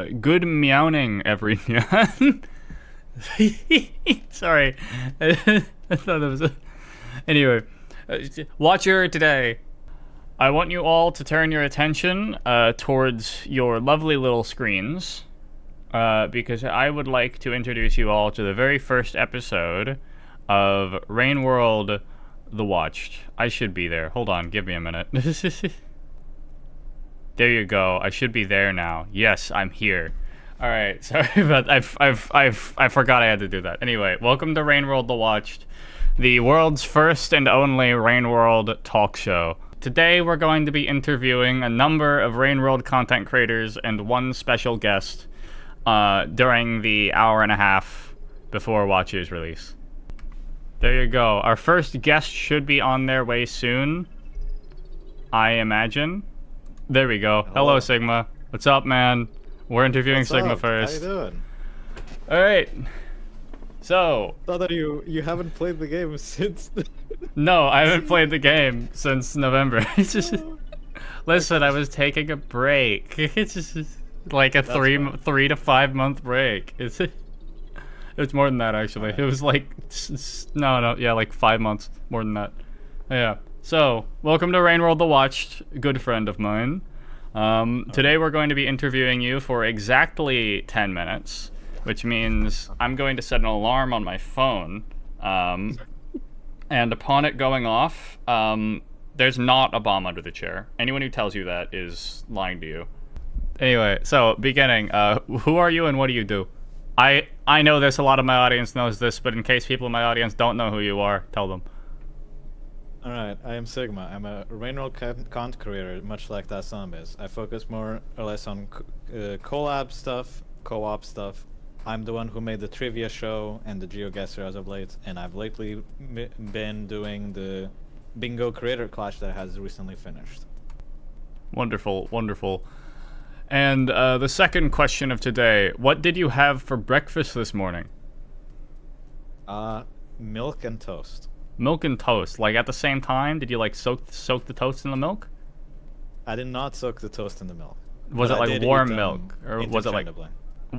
Good meowing, everyone. Sorry. I thought that was Anyway, Watcher today. I want you all to turn your attention towards your lovely little screens because I would like to introduce you all to the very first episode of Rain World The Watched. I should be there. Hold on, give me a minute. There you go. I should be there now. Yes, I'm here. All right. Sorry about I forgot I had to do that. Anyway, welcome to Rain World The Watched, the world's first and only Rain World talk show. Today we're going to be interviewing a number of Rain World content creators and one special guest during the hour and a half before Watcher's release. There you go. Our first guest should be on their way soon, I imagine. There we go. Hello, Sigma. What's up, man? We're interviewing Sigma first. How you doing? All right. So. Thought that you haven't played the game since. No, I haven't played the game since November. It's just. Listen, I was taking a break. It's just like a 3 to 5 month break. It's more than that actually. Right. It was like like 5 months more than that. Yeah. So, welcome to Rain World The Watched, good friend of mine. Today we're going to be interviewing you for exactly 10 minutes, which means I'm going to set an alarm on my phone, and upon it going off, there's not a bomb under the chair. Anyone who tells you that is lying to you. Anyway, so beginning, who are you and what do you do? I know this, a lot of my audience knows this, but in case people in my audience don't know who you are, tell them. Alright, I am Sigma. I'm a Rain World content creator, much like that song is. I focus more or less on collab stuff, co-op stuff. I'm the one who made the trivia show and the GeoGuessr as of late, and I've lately been doing the Bingo Creator Clash that has recently finished. Wonderful, wonderful. And the second question of today, what did you have for breakfast this morning? Milk and toast. Milk and toast, like at the same time? Did you like soak the toast in the milk? I did not soak the toast in the milk. Was it like warm milk, or was it like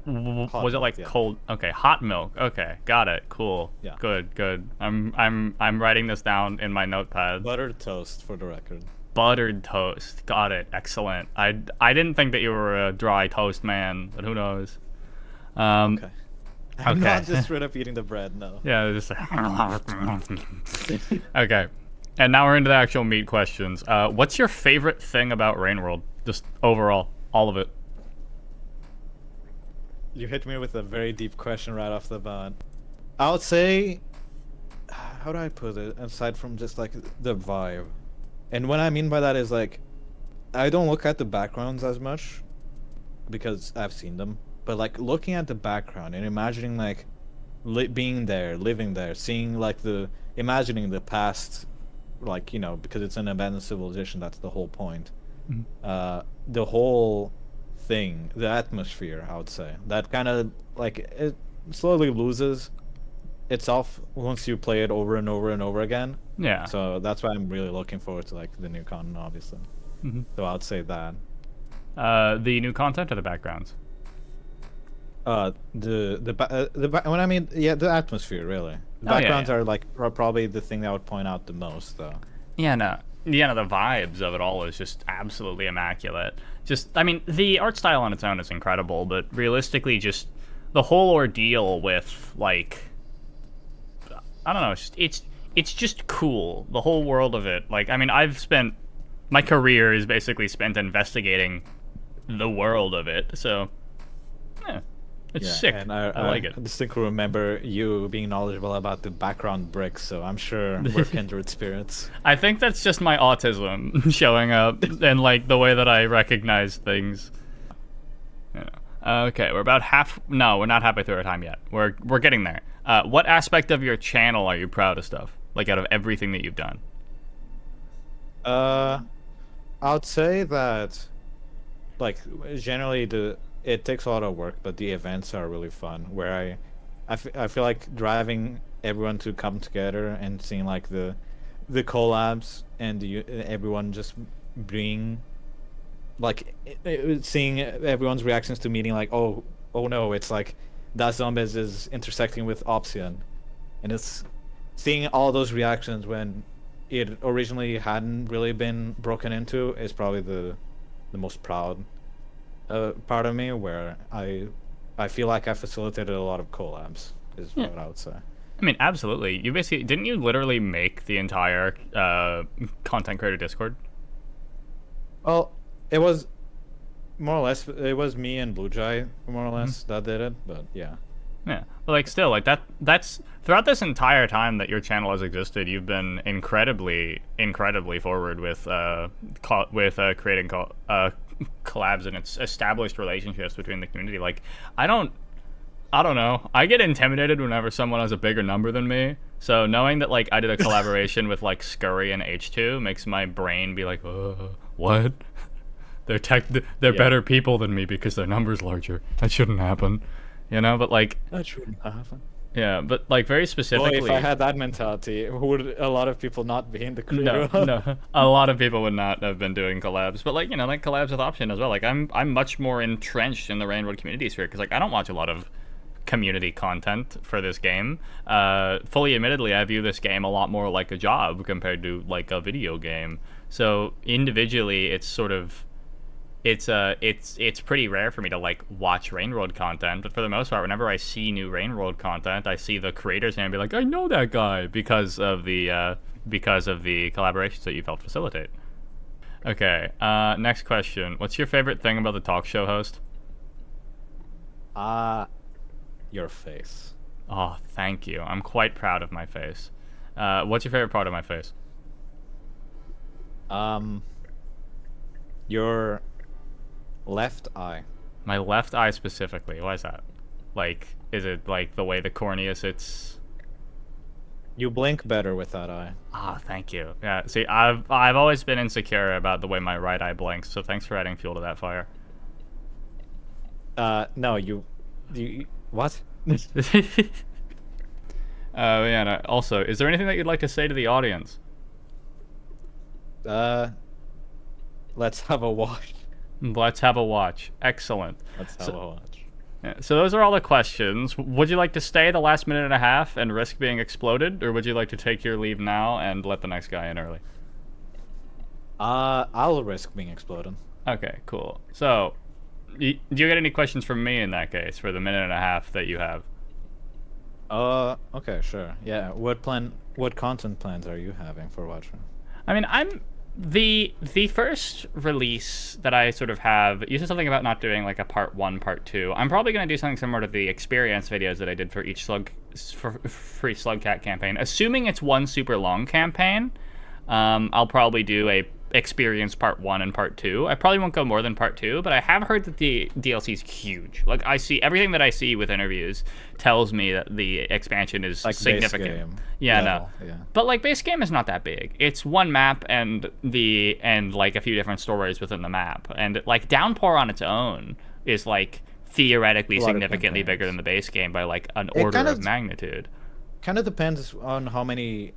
milk, cold? Okay, hot milk. Okay, got it. Cool. Yeah. Good. I'm writing this down in my notepad. Buttered toast, for the record. Buttered toast. Got it. Excellent. I didn't think that you were a dry toast man, but who knows? Okay. I'm not just straight up eating the bread, no. Yeah, just like... Okay. And now we're into the actual meat questions. What's your favorite thing about Rain World? Just overall, all of it. You hit me with a very deep question right off the bat. I would say, how do I put it, aside from just like the vibe? And what I mean by that is like, I don't look at the backgrounds as much because I've seen them. But like looking at the background and imagining like being there, living there, seeing like imagining the past, like, you know, because it's an abandoned civilization, that's the whole point. Mm-hmm. The whole thing, the atmosphere, I would say, that kind of like it slowly loses itself once you play it over and over and over again. Yeah. So that's why I'm really looking forward to like the new content, obviously. Mm-hmm. So I would say that. The new content or the backgrounds? When I mean, yeah, the atmosphere, really. The backgrounds are like probably the thing that I would point out the most, though. The vibes of it all is just absolutely immaculate. Just, I mean, the art style on its own is incredible, but realistically, just the whole ordeal with like, I don't know, it's just cool. The whole world of it. Like, I mean, my career is basically spent investigating the world of it, so yeah. It's sick. And I like it. I distinctly remember you being knowledgeable about the background bricks, so I'm sure we're kindred spirits. I think that's just my autism showing up and like the way that I recognize things. Yeah. Okay, we're about No, we're not halfway through our time yet. We're getting there. What aspect of your channel are you proudest of? Like out of everything that you've done? I would say that, like, generally it takes a lot of work, but the events are really fun. Where I feel like driving everyone to come together and seeing like the collabs and everyone just being like seeing everyone's reactions to meeting like, oh no, it's like that zombies is intersecting with Opsiian, and it's seeing all those reactions when it originally hadn't really been broken into is probably the most proud part of me, where I feel like I facilitated a lot of collabs, is Yeah. what I would say. I mean, absolutely. You basically didn't you literally make the entire content creator Discord? Well, it was more or less, it was me and Blujai more or less that did it, but yeah. Yeah, but like still, like that's throughout this entire time that your channel has existed, you've been incredibly forward with creating collabs and its established relationships between the community. Like I don't know. I get intimidated whenever someone has a bigger number than me. So knowing that like I did a collaboration with like Scurry and H2 makes my brain be like, what? They're better people than me because their number's larger. That shouldn't happen. You know, but like That shouldn't happen. yeah, but like very specifically. Boy, if I had that mentality, would a lot of people not be in the crew? No, a lot of people would not have been doing collabs, but like like collabs with Opsiian as well. Like I'm much more entrenched in the Rainwood community sphere because like I don't watch a lot of community content for this game. Fully admittedly, I view this game a lot more like a job compared to like a video game. So individually, it's sort of it's pretty rare for me to like watch Rainworld content, but for the most part, whenever I see new Rainworld content, I see the creators and be like, I know that guy because of the collaborations that you've helped facilitate. Okay, next question. What's your favorite thing about the talk show host? Your face. Oh, thank you. I'm quite proud of my face. What's your favorite part of my face? Your left eye. My left eye specifically. Why is that? Like, is it like the way the cornea sits? You blink better with that eye. Ah, thank you. Yeah, see, I've always been insecure about the way my right eye blinks, so thanks for adding fuel to that fire. No, you what? Yeah, no, also, is there anything that you'd like to say to the audience? Let's have a watch. Let's have a watch. Excellent. Let's have a watch. Yeah, so those are all the questions. Would you like to stay the last minute and a half and risk being exploded, or would you like to take your leave now and let the next guy in early? I'll risk being exploded. Okay, cool. So, do you get any questions from me in that case for the minute and a half that you have? Okay, sure. Yeah, what content plans are you having for watching? I mean, I'm the first release that I sort of have. You said something about not doing like a part 1, part 2. I'm probably gonna do something similar to the experience videos that I did for each free Slugcat campaign. Assuming it's one super long campaign, I'll probably do a experience part 1 and part 2. I probably won't go more than part 2, but I have heard that the DLC is huge. Like I see everything that I see with interviews tells me that the expansion is like significant. Base game yeah, level, no. Yeah. But like base game is not that big. It's one map and like a few different stories within the map. And like Downpour on its own is like theoretically significantly bigger than the base game by like an order of magnitude. Kind of depends on how many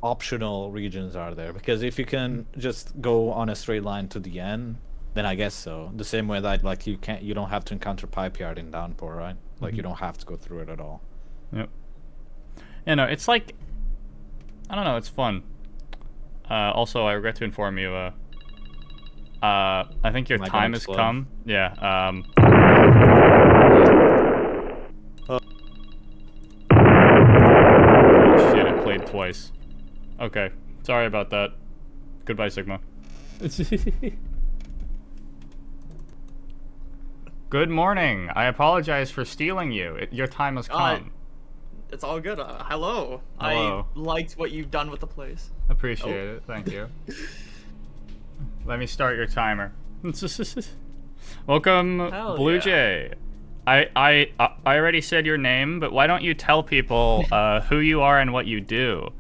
optional regions are there, because if you can just go on a straight line to the end, then I guess so. The same way that like you don't have to encounter Pipe Yard in Downpour, right? Like you don't have to go through it at all. Yep. You know, it's like, I don't know, it's fun. Also, I regret to inform you, I think your time has come. Yeah. Oh shit! It played twice. Okay, sorry about that. Goodbye, Sigma. Good morning. I apologize for stealing you. Your time has come. It's all good. Hello. Hello. I liked what you've done with the place. Appreciate it. Thank you. Let me start your timer. Welcome, Blujai. I already said your name, but why don't you tell people who you are and what you do?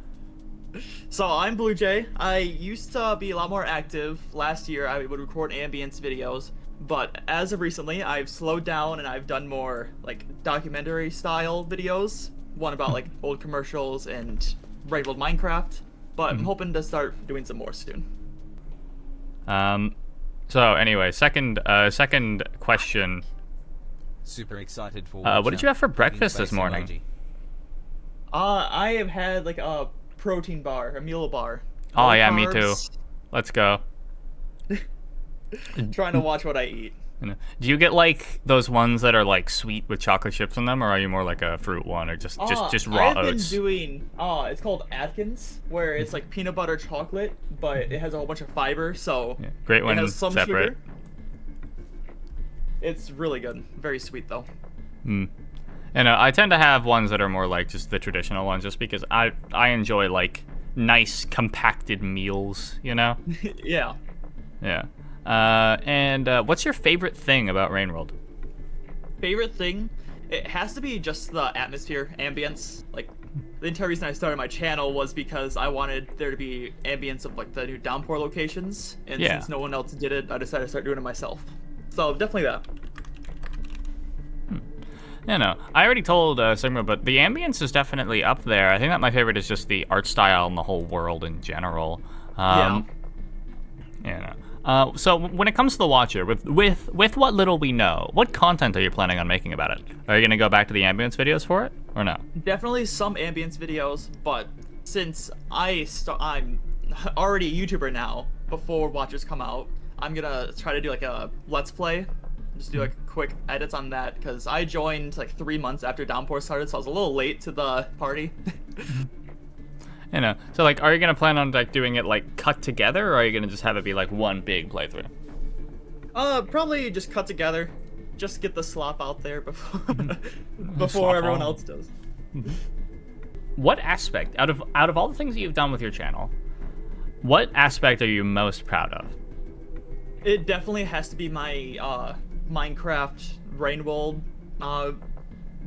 So I'm Blujai. I used to be a lot more active. Last year I would record ambience videos, but as of recently I've slowed down and I've done more like documentary style videos. One about like old commercials and Rainbow Minecraft, but I'm hoping to start doing some more soon. So anyway, second question. Super excited for. What did you have for breakfast this morning? I have had like a protein bar, a meal bar. Oh No yeah, me too. carbs. Let's go. Trying to watch what I eat. Do you get like those ones that are like sweet with chocolate chips in them, or are you more like a fruit one, or just raw I've been oats? doing it's called Atkins, where it's like peanut butter chocolate, but it has a whole bunch of fiber, so Yeah, great it when has some separate. sugar. It's really good. Very sweet though. And I tend to have ones that are more like just the traditional ones, just because I enjoy like nice compacted meals, you know? Yeah. Yeah. And what's your favorite thing about Rainworld? Favorite thing? It has to be just the atmosphere, ambience. Like, the entire reason I started my channel was because I wanted there to be ambience of like the new downpour locations, and Yeah. since no one else did it, I decided to start doing it myself. So definitely that. You know, I already told Sigma, but the ambience is definitely up there. I think that my favorite is just the art style and the whole world in general. Yeah. You know. So when it comes to the Watcher, with what little we know, what content are you planning on making about it? Are you gonna go back to the ambience videos for it, or no? Definitely some ambience videos, but since I'm already a YouTuber now, before Watchers come out, I'm gonna try to do like a Let's Play. Just do like quick edits on that, because I joined like 3 months after Downpour started, so I was a little late to the party. You know, so like, are you gonna plan on like doing it like cut together, or are you gonna just have it be like one big playthrough? Probably just cut together. Just get the slop out there before Slop before everyone on. else does. What aspect out of all the things that you've done with your channel, what aspect are you most proud of? It definitely has to be my Minecraft Rainworld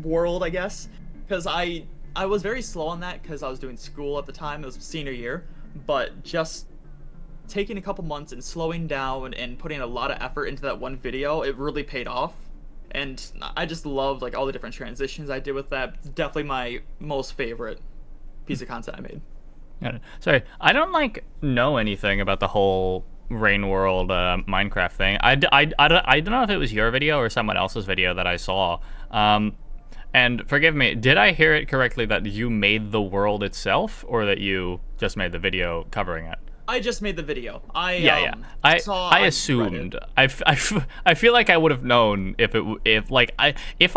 world, I guess, because I was very slow on that because I was doing school at the time. It was senior year, but just taking a couple months and slowing down and putting a lot of effort into that one video, it really paid off. And I just loved like all the different transitions I did with that. It's definitely my most favorite piece of content I made. Yeah. Sorry, I don't like know anything about the whole Rain World Minecraft thing. I don't know if it was your video or someone else's video that I saw. And forgive me, did I hear it correctly that you made the world itself, or that you just made the video covering it? I just made the video. I assumed. I feel like I would have known if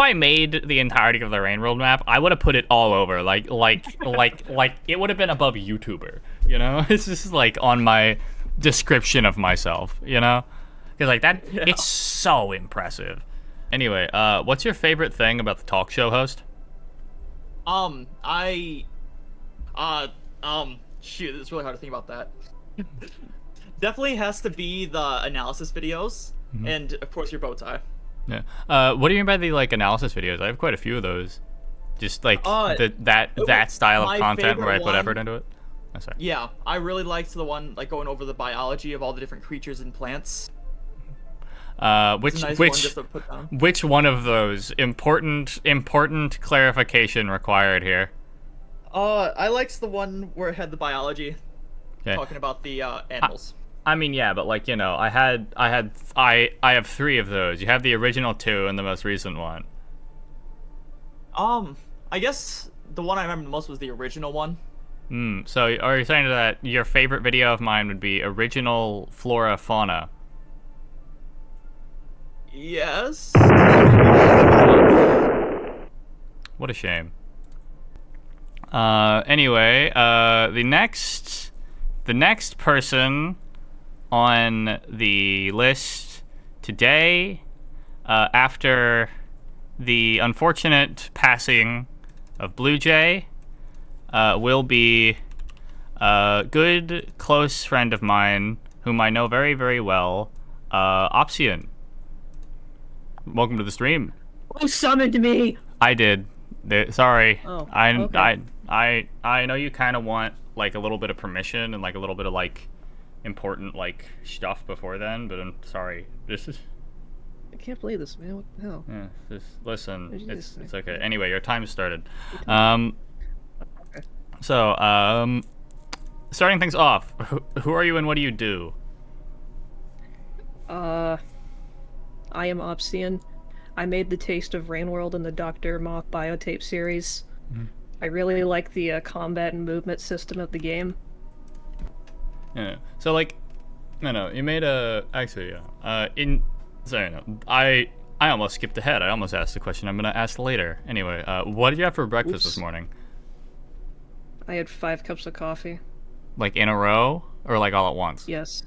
I made the entirety of the Rain World map, I would have put it all over. Like it would have been above YouTuber. You know, it's just like on my description of myself. You know, because like that, Yeah. It's so impressive. Anyway, what's your favorite thing about the talk show host? Shoot, it's really hard to think about that. Definitely has to be the analysis videos, and of course your bow tie. Yeah. What do you mean by the like analysis videos? I have quite a few of those. Just like that style of my content where I favorite put effort one- into it. Oh, sorry. Yeah, I really liked the one like going over the biology of all the different creatures and plants. Which It's a nice which one just to put down. which one of those important clarification required here? I liked the one where it had the biology, Okay. talking about the animals. I mean, yeah, but like, you know, I have 3 of those. You have the original 2 and the most recent one. I guess the one I remember the most was the original one. So are you saying that your favorite video of mine would be original flora fauna? Yes. What a shame. Anyway, the next person on the list today, after the unfortunate passing of Blujai, will be a good close friend of mine whom I know very, very well, Opsiian. Welcome to the stream. Who summoned me? I did. Sorry. Oh, I okay. I know you kind of want like a little bit of permission and like a little bit of like important like stuff before then, but I'm sorry. This is I can't believe this, man. What the hell? yeah. Listen, What did you it's say? it's okay. Anyway, your time started. Okay. So starting things off, who are you and what do you do? I am Opsiian. I made the Taste of Rain World in the Dr. Moth Biotape series. I really like the combat and movement system of the game. Yeah. So like, no, you made a actually sorry, no, I almost skipped ahead. I almost asked the question I'm gonna ask later. Anyway, what did you have for breakfast this morning? I had 5 cups of coffee. Like in a row, or like all at once? Yes.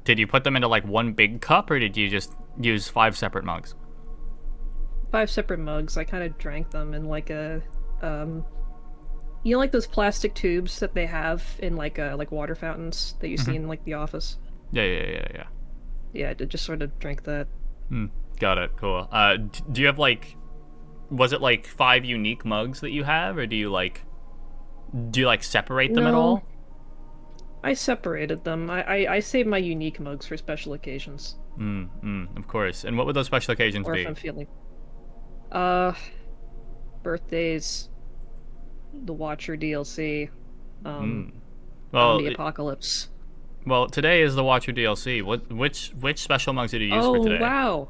Did you put them into like one big cup, or did you just use 5 separate mugs? 5 separate mugs. I kind of drank them in like a, you know, like those plastic tubes that they have in like water fountains that you see in like the office. Yeah. Yeah, I did just sort of drink that. Got it. Cool. Do you have like, was it like 5 unique mugs that you have, or do you like separate them at No. all? I separated them. I save my unique mugs for special occasions. Of course. And what would those special occasions Or be? if I'm feeling... birthdays, the Watcher DLC, Well, the Apocalypse. well, today is the Watcher DLC. Which special mugs did you use for today? Oh, wow!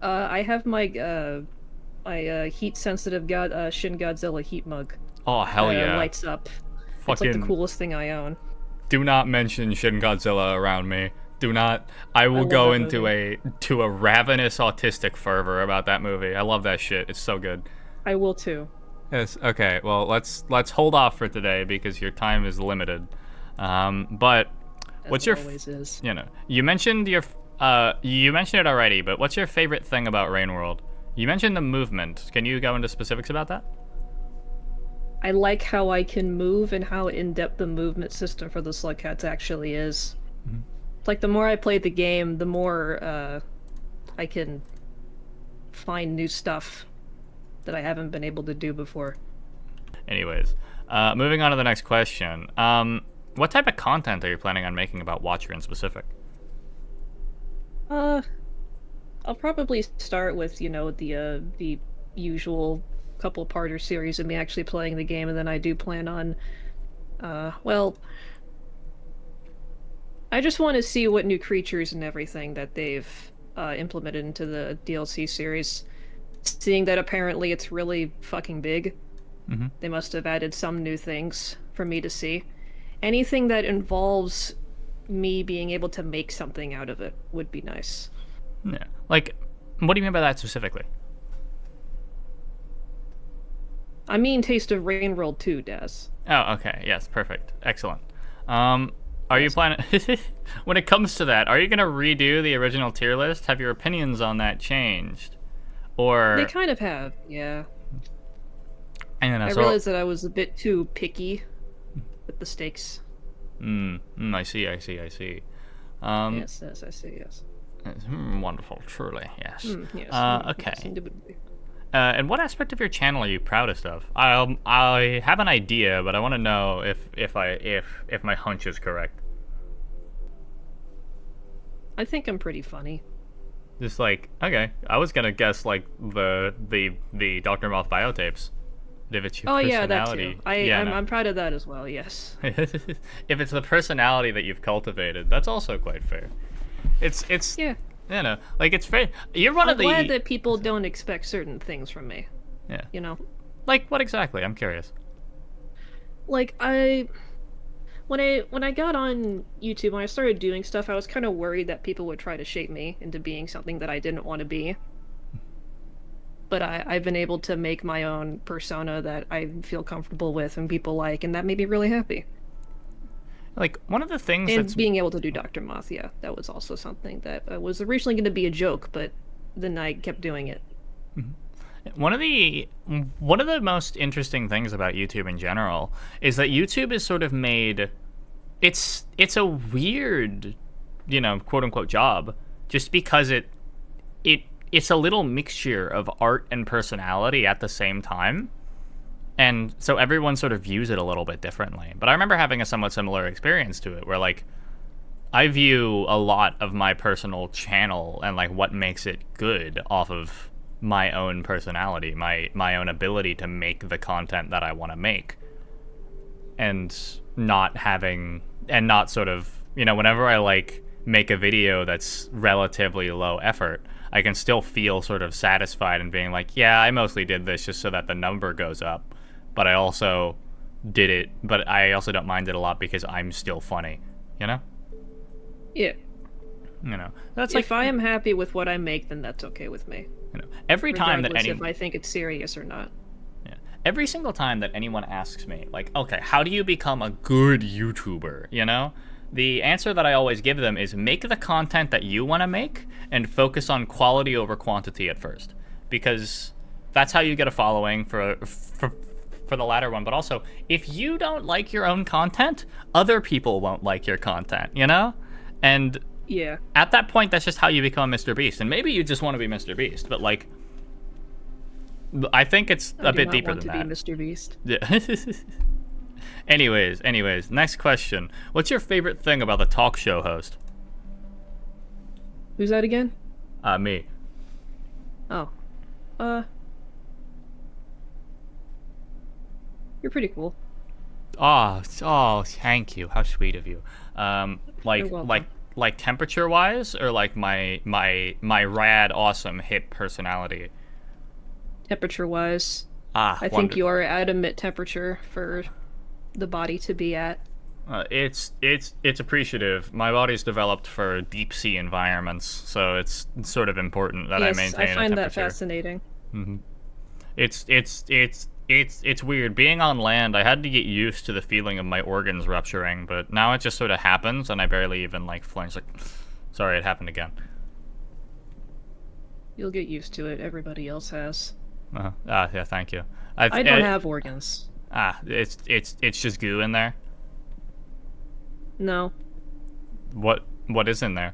I have my, heat-sensitive Shin Godzilla heat mug. Oh hell yeah! Lights up. It's like Fucking the coolest thing I own. do not mention Shin Godzilla around me. Do not. I will love go that into a ravenous autistic fervor about that movie. I love that shit. It's so good. I will too. Yes. Okay. Well, let's hold off for today because your time is limited. But what's your always is. you know, you mentioned your you mentioned it already, but what's your favorite thing about Rain World? You mentioned the movement. Can you go into specifics about that? I like how I can move and how in-depth the movement system for the Slug Cats actually is. Like, the more I play the game, the more I can find new stuff that I haven't been able to do before. Anyways, moving on to the next question. What type of content are you planning on making about Watcher in specific? I'll probably start with, you know, the usual couple-parter series of me actually playing the game, and then I do plan on, well, I just want to see what new creatures and everything that they've implemented into the DLC series. Seeing that apparently it's really fucking big, they must have added some new things for me to see. Anything that involves me being able to make something out of it would be nice. Yeah. Like, what do you mean by that specifically? I mean Taste of Rain World 2, Daz. Oh, okay. Yes, perfect. Excellent. Are you planning... when it comes to that, are you going to redo the original tier list? Have your opinions on that changed? Or... They kind of have, yeah. I I realized that I was a bit too picky with the stakes. I see. Yes, I see, yes. Wonderful, truly, yes. Yes. Okay. Yes, indubitably. And what aspect of your channel are you proudest of? I have an idea, but I want to know if my hunch is correct. I think I'm pretty funny. Just like, okay, I was gonna guess like the Dr. Moth biotapes. If it's your Yeah, that personality. too. Yeah, I'm proud of that as well, yes. If it's the personality that you've cultivated, that's also quite fair. It's Yeah. you know, like it's fair. You're one I'm of the glad that people don't expect certain things from me, yeah. you know? Like what exactly? I'm curious. Like, when I got on YouTube, when I started doing stuff, I was kind of worried that people would try to shape me into being something that I didn't want to be. But I've been able to make my own persona that I feel comfortable with and people like, and that made me really happy. Like one of the things And that's being able to do Dr. Moth, yeah, that was also something that was originally going to be a joke, but then I kept doing it. one of the most interesting things about YouTube in general is that YouTube is sort of made it's a weird, you know, quote unquote job just because it's a little mixture of art and personality at the same time. And so everyone sort of views it a little bit differently. But I remember having a somewhat similar experience to it where like I view a lot of my personal channel and like what makes it good off of my own personality, my own ability to make the content that I want to make. And not sort of, you know, whenever I like make a video that's relatively low effort, I can still feel sort of satisfied in being like, yeah, I mostly did this just so that the number goes up, but I also did it, but I also don't mind it a lot because I'm still funny, you know? Yeah. You know, that's If I am happy with what I make, then that's okay with me. you know, every time that Regardless if I think it's serious or not. yeah, every single time that anyone asks me, like, okay, how do you become a good YouTuber? You know, the answer that I always give them is make the content that you want to make and focus on quality over quantity at first, because that's how you get a following for the latter one. But also, if you don't like your own content, other people won't like your content. You know, and Yeah. at that point, that's just how you become Mr. Beast. And maybe you just want to be Mr. Beast, but like, I think it's a bit deeper than that. I do not want to be Mr. Beast. Yeah. anyways, next question. What's your favorite thing about the talk show host? Who's that again? Me. Oh. You're pretty cool. Oh, thank you. How sweet of you. You're welcome. Like temperature wise, or like my rad, awesome, hip personality. Temperature-wise, I think you are at a temperature for the body to be at. It's appreciative. My body's developed for deep sea environments, so it's sort of important that Yes, I maintain I find a that temperature. fascinating. It's weird. Being on land, I had to get used to the feeling of my organs rupturing, but now it just sort of happens, and I barely even like flinch. Like, sorry, it happened again. You'll get used to it. Everybody else has. Yeah, thank you. I don't have organs. It's just goo in there. No. What is in there?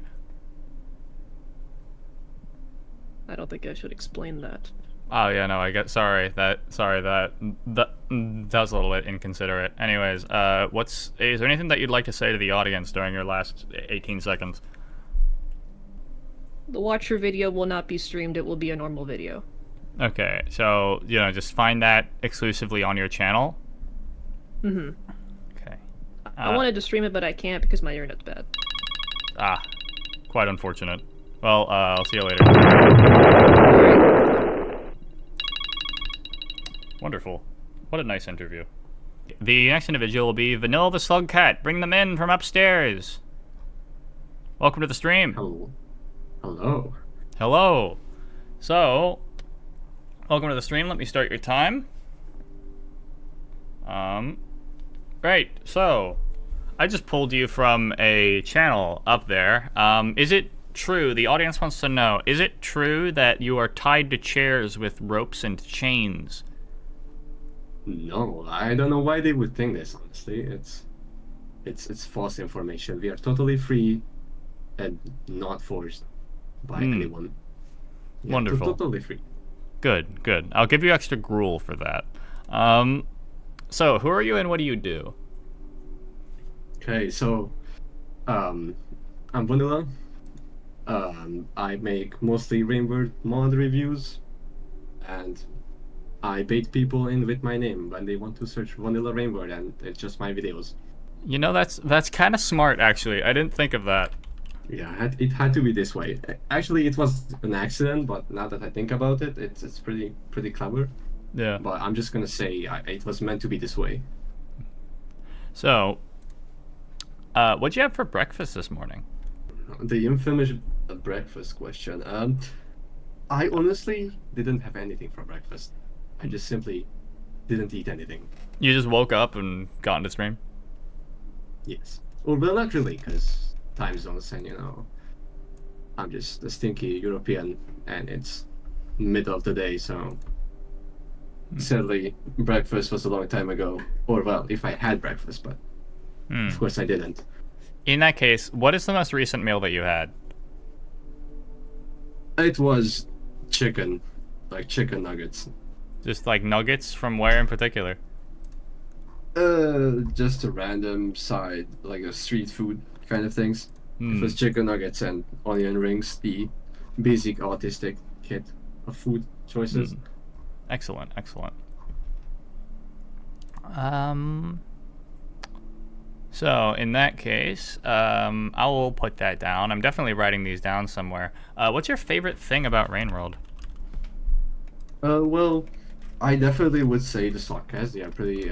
I don't think I should explain that. Oh yeah, no, I get sorry that was a little bit inconsiderate. Anyways, is there anything that you'd like to say to the audience during your last 18 seconds? The Watcher video will not be streamed. It will be a normal video. Okay, so just find that exclusively on your channel. Mm-hmm. Okay. I wanted to stream it, but I can't because my internet's bad. Quite unfortunate. Well, I'll see you later. Wonderful. What a nice interview. The next individual will be Vanilla the Slug Cat. Bring them in from upstairs. Welcome to the stream. Hello. Hello. So, welcome to the stream. Let me start your time. Great. So, I just pulled you from a channel up there. Is it true, the audience wants to know, is it true that you are tied to chairs with ropes and chains? No, I don't know why they would think this, honestly. It's false information. We are totally free and not forced by anyone. Yeah, Wonderful. Totally free. Good. I'll give you extra gruel for that. So, who are you and what do you do? Okay, so I'm Vanilla. I make mostly Rainbow mod reviews, and I bait people in with my name when they want to search Vanilla Rainbow, and it's just my videos. That's kind of smart, actually. I didn't think of that. Yeah, it had to be this way. Actually, it was an accident, but now that I think about it, it's pretty clever. Yeah. But I'm just gonna say it was meant to be this way. So, what'd you have for breakfast this morning? The infamous breakfast question. I honestly didn't have anything for breakfast. I just simply didn't eat anything. You just woke up and got into stream? Yes. Well, not really, because time zones and, I'm just a stinky European, and it's middle of the day, so sadly, breakfast was a long time ago. Or, well, if I had breakfast, but of course I didn't. In that case, what is the most recent meal that you had? It was chicken, like chicken nuggets. Just like nuggets from where in particular? Just a random side, like a street food kind of things. It was chicken nuggets and onion rings, the basic autistic kit of food choices. Excellent. So in that case, I will put that down. I'm definitely writing these down somewhere. What's your favorite thing about Rain World? Well, I definitely would say the Slugcast. They are pretty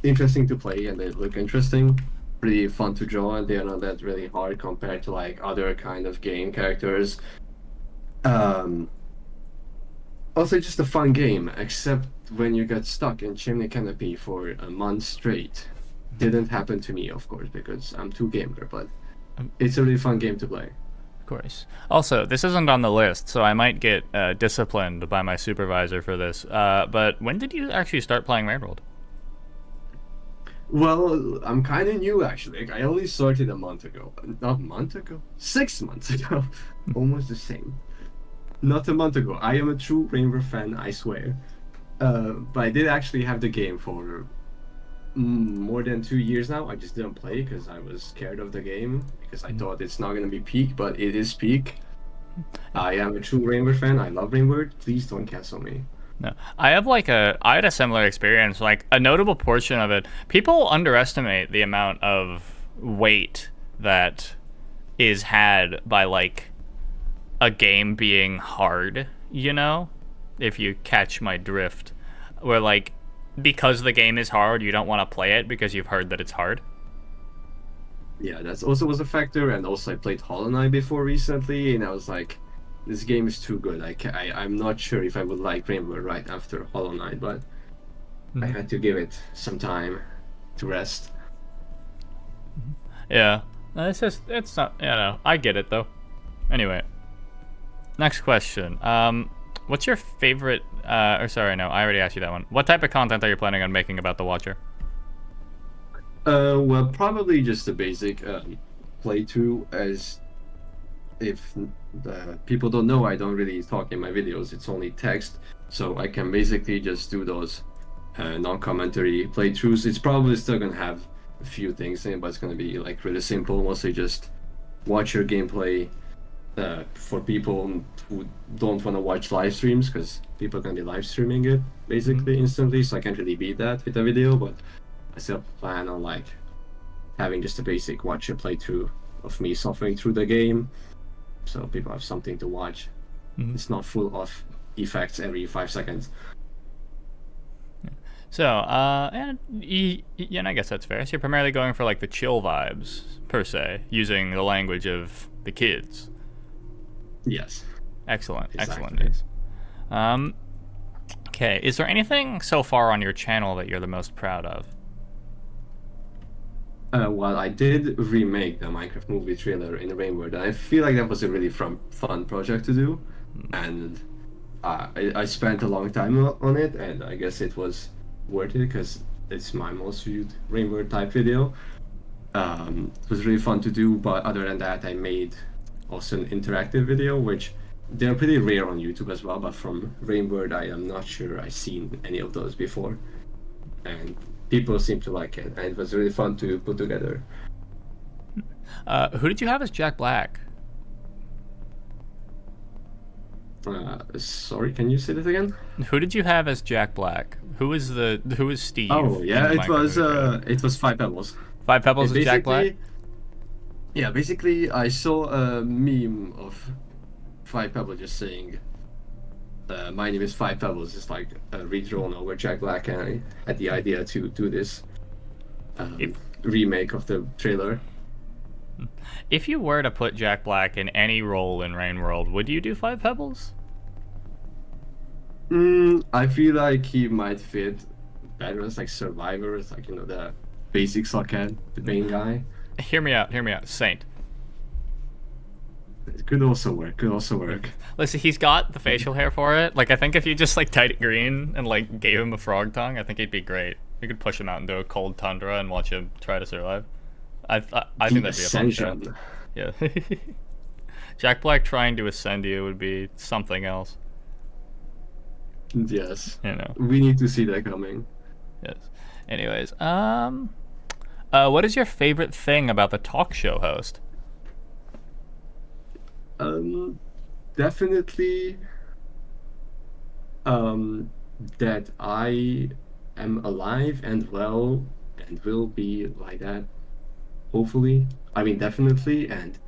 interesting to play, and they look interesting. Pretty fun to draw, and they are not that really hard compared to like other kind of game characters. Also, just a fun game, except when you get stuck in Chimney Canopy for a month straight. Didn't happen to me, of course, because I'm too gamer, but it's a really fun game to play. Of course. Also, this isn't on the list, so I might get disciplined by my supervisor for this. But when did you actually start playing Rain World? Well, I'm kind of new actually. Like, I only started a month ago. Not a month ago? 6 months ago. Almost the same. Not a month ago. I am a true Rainbow fan, I swear. But I did actually have the game for more than 2 years now. I just didn't play because I was scared of the game because I thought it's not gonna be peak, but it is peak. I am a true Rainbow fan. I love Rainbow. Please don't cancel me. No, I had a similar experience. Like a notable portion of it, people underestimate the amount of weight that is had by like a game being hard. You know, if you catch my drift, where like because the game is hard, you don't want to play it because you've heard that it's hard. Yeah, that's also was a factor, and also I played Hollow Knight before recently, and I was like, this game is too good. I'm not sure if I would like Rainbow right after Hollow Knight, but I had to give it some time to rest. Yeah, it's not. You know, I get it though. Anyway, next question. What's your favorite? Or sorry, no, I already asked you that one. What type of content are you planning on making about the Watcher? Well, probably just a basic playthrough, as if people don't know, I don't really talk in my videos. It's only text, so I can basically just do those non-commentary playthroughs. It's probably still gonna have a few things in it, but it's gonna be like really simple. Mostly just watch your gameplay for people who don't want to watch live streams, because people are gonna be live streaming it basically instantly. So I can't really beat that with a video, but I still plan on like having just a basic watch a playthrough of me suffering through the game, so people have something to watch. It's not full of effects every 5 seconds. So, and I guess that's fair. So you're primarily going for like the chill vibes per se, using the language of the kids. Yes. Excellent, Exactly. excellent news. Okay, is there anything so far on your channel that you're the most proud of? Well, I did remake the Minecraft movie trailer in Rainbow, and I feel like that was a really fun project to do, and I spent a long time on it, and I guess it was worth it because it's my most viewed Rainbow type video. It was really fun to do, but other than that, I made also an interactive video, which they're pretty rare on YouTube as well, but from Rainbow, I am not sure I've seen any of those before, and people seem to like it, and it was really fun to put together. Who did you have as Jack Black? Sorry, can you say that again? Who did you have as Jack Black? Who is Steve? Oh yeah, in the Minecraft movie trailer? it was Five Pebbles. Five Pebbles It as Jack Black? Yeah, basically I saw a meme of Five Pebbles just saying, my name is Five Pebbles. It's like redrawn over Jack Black, and I had the idea to do this remake of the trailer. If you were to put Jack Black in any role in Rain World, would you do Five Pebbles? I feel like he might fit better as like Survivor, as like, you know, the basic Suckhead, the main guy. Hear me out, Saint. It could also work. Listen, he's got the facial hair for it. Like, I think if you just like dyed it green and like gave him a frog tongue, I think he'd be great. You could push him out into a cold tundra and watch him try to survive. I think that'd be a fun show. Yeah. Jack Black trying to ascend you would be something else. Yes. You know. We need to see that coming. Yes. Anyways, what is your favorite thing about the talk show host? Definitely that I am alive and well and will be like that hopefully. I mean, definitely, and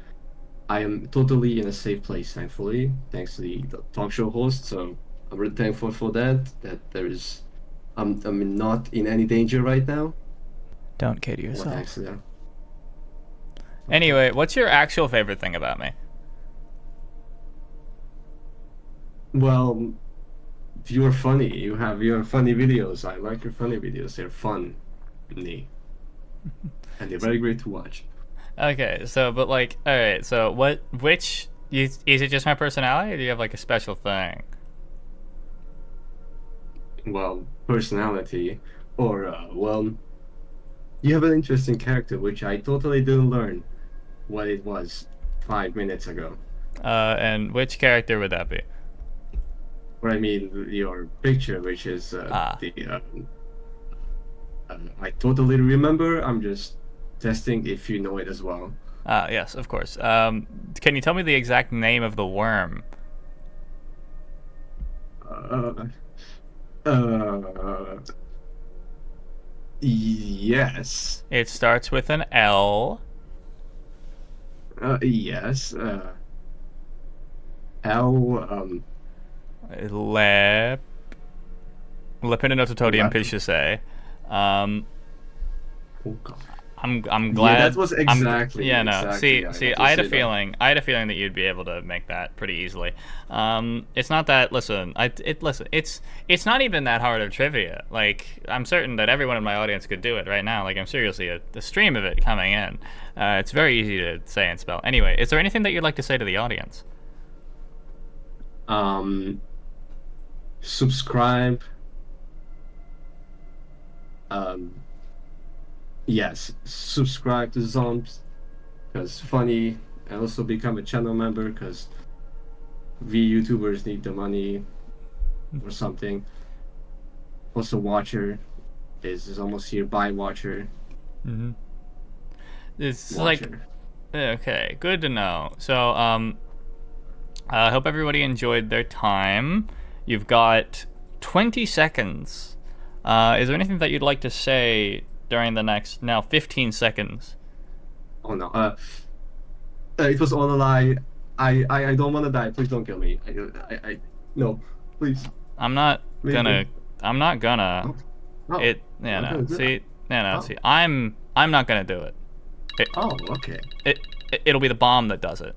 I am totally in a safe place, thankfully, thanks to the talk show host. So I'm really thankful for that. That there is, I'm not in any danger right now. Don't kid Well, yourself. thanks to them. Anyway, what's your actual favorite thing about me? Well, you're funny. You have your funny videos. I like your funny videos. They're fun, and they're very great to watch. Okay, so but like, all right, so is it just my personality, or do you have like a special thing? Well, personality, or well, you have an interesting character, which I totally didn't learn what it was 5 minutes ago. And which character would that be? Or I mean, your picture, which is I totally remember. I'm just testing if you know it as well. Yes, of course. Can you tell me the exact name of the worm? Yes. It starts with an L. Yes. L. Lep. Lepidotodium Lep. pisciae. Oh God. I'm glad. Yeah, that was exactly. Yeah, no. Exactly, See, I had a feeling. I had a feeling that you'd be able to make that pretty easily. It's not that. Listen, it's not even that hard of trivia. Like, I'm certain that everyone in my audience could do it right now. Like, I'm sure you'll see the stream of it coming in. It's very easy to say and spell. Anyway, is there anything that you'd like to say to the audience? Subscribe. Yes, subscribe to Zomps, because funny, and also become a channel member, because we YouTubers need the money or something. Also, Watcher is almost here. Buy Watcher. Mm-hmm. It's Watcher. okay, good to know. So, I hope everybody enjoyed their time. You've got 20 seconds. Is there anything that you'd like to say during the next, now 15 seconds? Oh no. It was all a lie. I don't want to die. Please don't kill me. I no. Please. I'm not gonna. Oh. It. Yeah. I'm No. gonna do See. No. Oh. See. I'm not gonna do it. Oh, okay. It'll be the bomb that does it.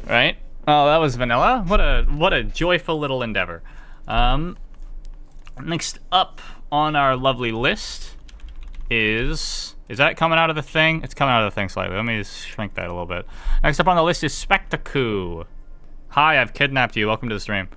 Right. Oh, that was vanilla. What a joyful little endeavor. Next up on our lovely list is that coming out of the thing? It's coming out of the thing slightly. Let me just shrink that a little bit. Next up on the list is Spectaku. Hi, I've kidnapped you. Welcome to the stream.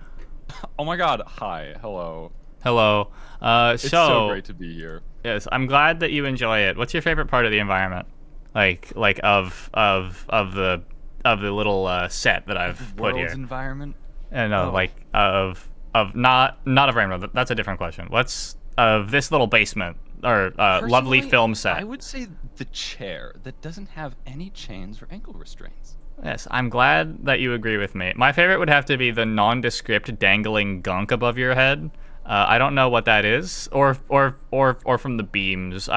Oh my god, hi, hello. Hello. It's so great to be here. Yes, I'm glad that you enjoy it. What's your favorite part of the environment? Like of the little set that I've put here. World's environment? No, like of not of Rainbow. That's a different question. What's of this little basement or lovely Personally, film set? I would say the chair that doesn't have any chains or ankle restraints. Yes, I'm glad that you agree with me. My favorite would have to be the nondescript dangling gunk above your head. I don't know what that is, or from the beams.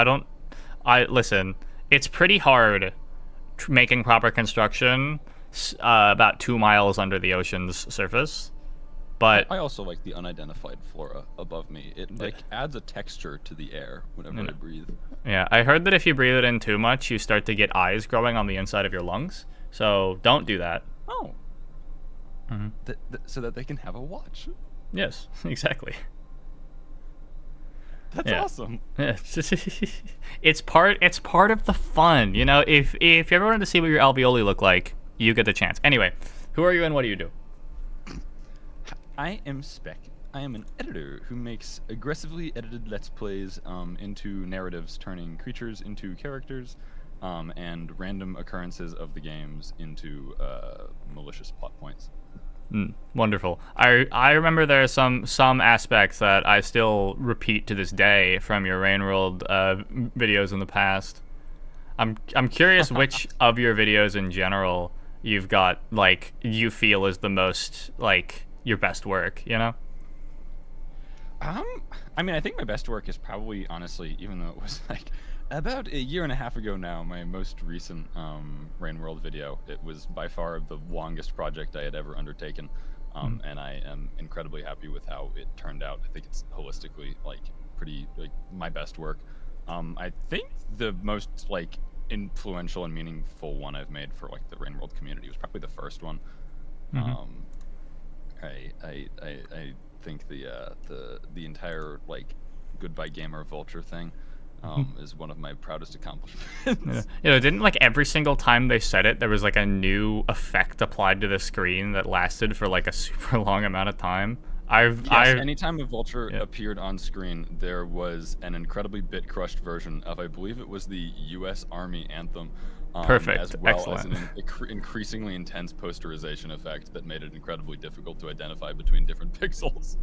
Listen. It's pretty hard making proper construction about 2 miles under the ocean's surface. But I also like the unidentified flora above me. It like adds a texture to the air whenever I breathe. Yeah, I heard that if you breathe it in too much, you start to get eyes growing on the inside of your lungs. So don't do that. Oh. Mm-hmm. So that they can have a watch. Yes, exactly. That's awesome. Yeah. It's part of the fun, you know. If you ever wanted to see what your alveoli look like, you get the chance. Anyway, who are you and what do you do? I am Spec. I am an editor who makes aggressively edited Let's Plays into narratives, turning creatures into characters, and random occurrences of the games into malicious plot points. Wonderful. I remember there are some aspects that I still repeat to this day from your Rain World videos in the past. I'm curious which of your videos in general you've got like you feel is the most like your best work, you know? I mean, I think my best work is probably, honestly, even though it was like about a year and a half ago now, my most recent Rain World video. It was by far the longest project I had ever undertaken, and I am incredibly happy with how it turned out. I think it's holistically like pretty like my best work. I think the most like influential and meaningful one I've made for like the Rain World community was probably the first one. I think the entire like Goodbye Gamer Vulture thing is one of my proudest accomplishments. Didn't like every single time they said it, there was like a new effect applied to the screen that lasted for like a super long amount of time. Anytime a vulture appeared on screen, there was an incredibly bit-crushed version of, I believe it was the U.S. Army anthem. Perfect. As well Excellent. as an increasingly intense posterization effect that made it incredibly difficult to identify between different pixels.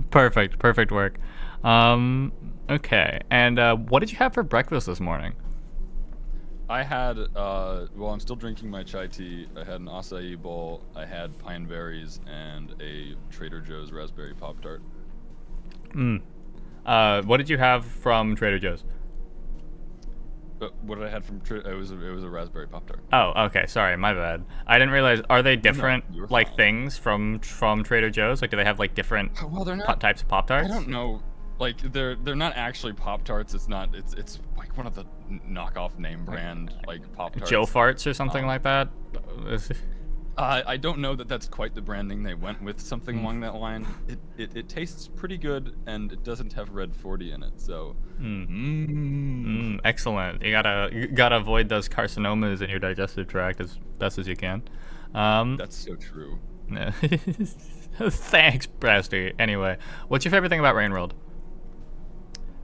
Perfect work. Okay, and what did you have for breakfast this morning? I had, well, I'm still drinking my chai tea. I had an acai bowl, I had pine berries, and a Trader Joe's raspberry Pop-Tart. What did you have from Trader Joe's? What did I have from Trader? It was a raspberry Pop-Tart. Oh, okay. Sorry, my bad. I didn't realize. Are they different you were like fine. things from Trader Joe's? Like, do they have like different Well, they're not types of Pop-Tarts? I don't know. Like they're not actually Pop-Tarts. It's like one of the knockoff name brand like Pop-Tarts. Joe Farts or something like that. I don't know that that's quite the branding they went with. Something along that line. It tastes pretty good, and it doesn't have red 40 in it. So. Excellent. You gotta avoid those carcinomas in your digestive tract as best as you can. That's so true. Thanks, Brasty. Anyway, what's your favorite thing about Rain World?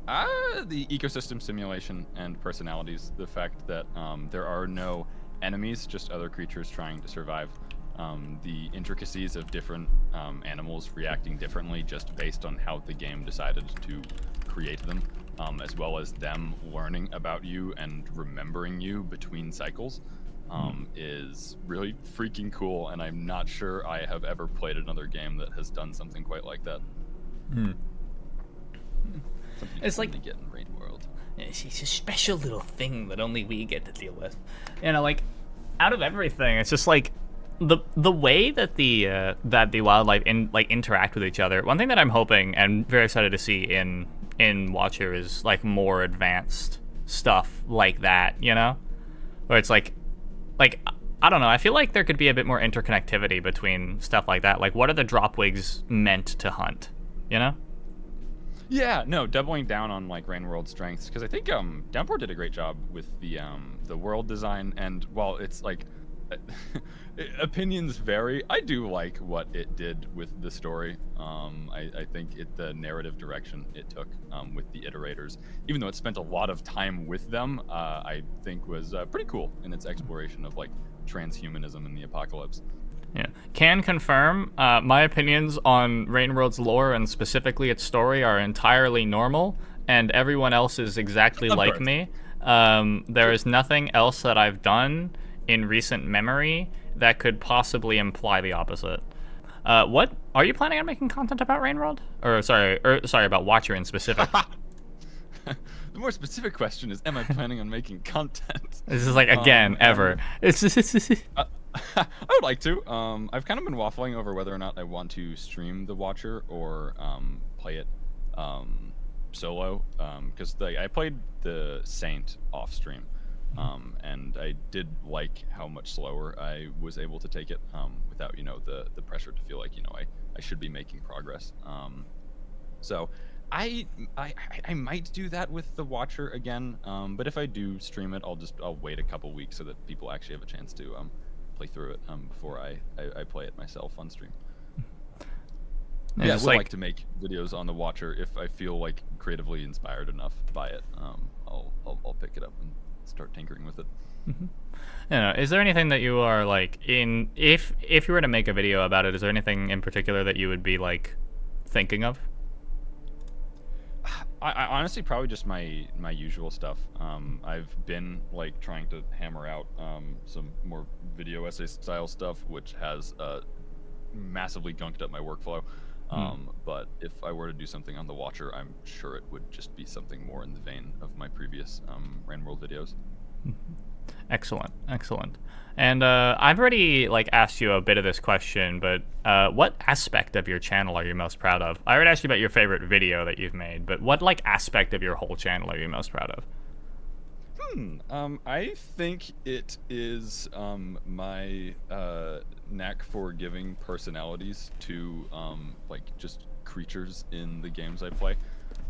The ecosystem simulation and personalities. The fact that there are no enemies, just other creatures trying to survive. The intricacies of different animals reacting differently just based on how the game decided to create them, as well as them learning about you and remembering you between cycles, is really freaking cool, and I'm not sure I have ever played another game that has done something quite like that. It's like get in Rain World. It's a special little thing that only we get to deal with. Like out of everything, it's just like the way that the wildlife interact with each other. One thing that I'm hoping and very excited to see in Watcher is like more advanced stuff like that, where it's like I don't know. I feel like there could be a bit more interconnectivity between stuff like that. Like, what are the dropwigs meant to hunt? Yeah, no, doubling down on like Rain World strengths, because I think Downpour did a great job with the world design, and while it's like opinions vary, I do like what it did with the story. I think the narrative direction it took with the iterators, even though it spent a lot of time with them, I think was pretty cool in its exploration of like transhumanism in the apocalypse. Yeah, can confirm. My opinions on Rain World's lore and specifically its story are entirely normal, and everyone else is exactly Of like course. me. There is nothing else that I've done in recent memory that could possibly imply the opposite. What are you planning on making content about Rain World? Or sorry, about Watcher in specific. The more specific question is, am I planning on making content? This is like again ever. It's I would like to. I've kind of been waffling over whether or not I want to stream the Watcher or play it solo. Because I played the Saint off stream, and I did like how much slower I was able to take it without the pressure to feel like I should be making progress. So I might do that with the Watcher again. But if I do stream it, I'll wait a couple weeks so that people actually have a chance to play through it before I play it myself on stream. Yeah, I would like to make videos on the Watcher if I feel like creatively inspired enough by it. I'll pick it up and start tinkering with it. Is there anything that you are like if you were to make a video about it, is there anything in particular that you would be like thinking of? I honestly probably just my usual stuff. I've been like trying to hammer out some more video essay style stuff, which has massively gunked up my workflow. But if I were to do something on the Watcher, I'm sure it would just be something more in the vein of my previous Rain World videos. Excellent, excellent. And I've already asked you a bit of this question, but what aspect of your channel are you most proud of? I already asked you about your favorite video that you've made, but what aspect of your whole channel are you most proud of? I think it is my knack for giving personalities to just creatures in the games I play.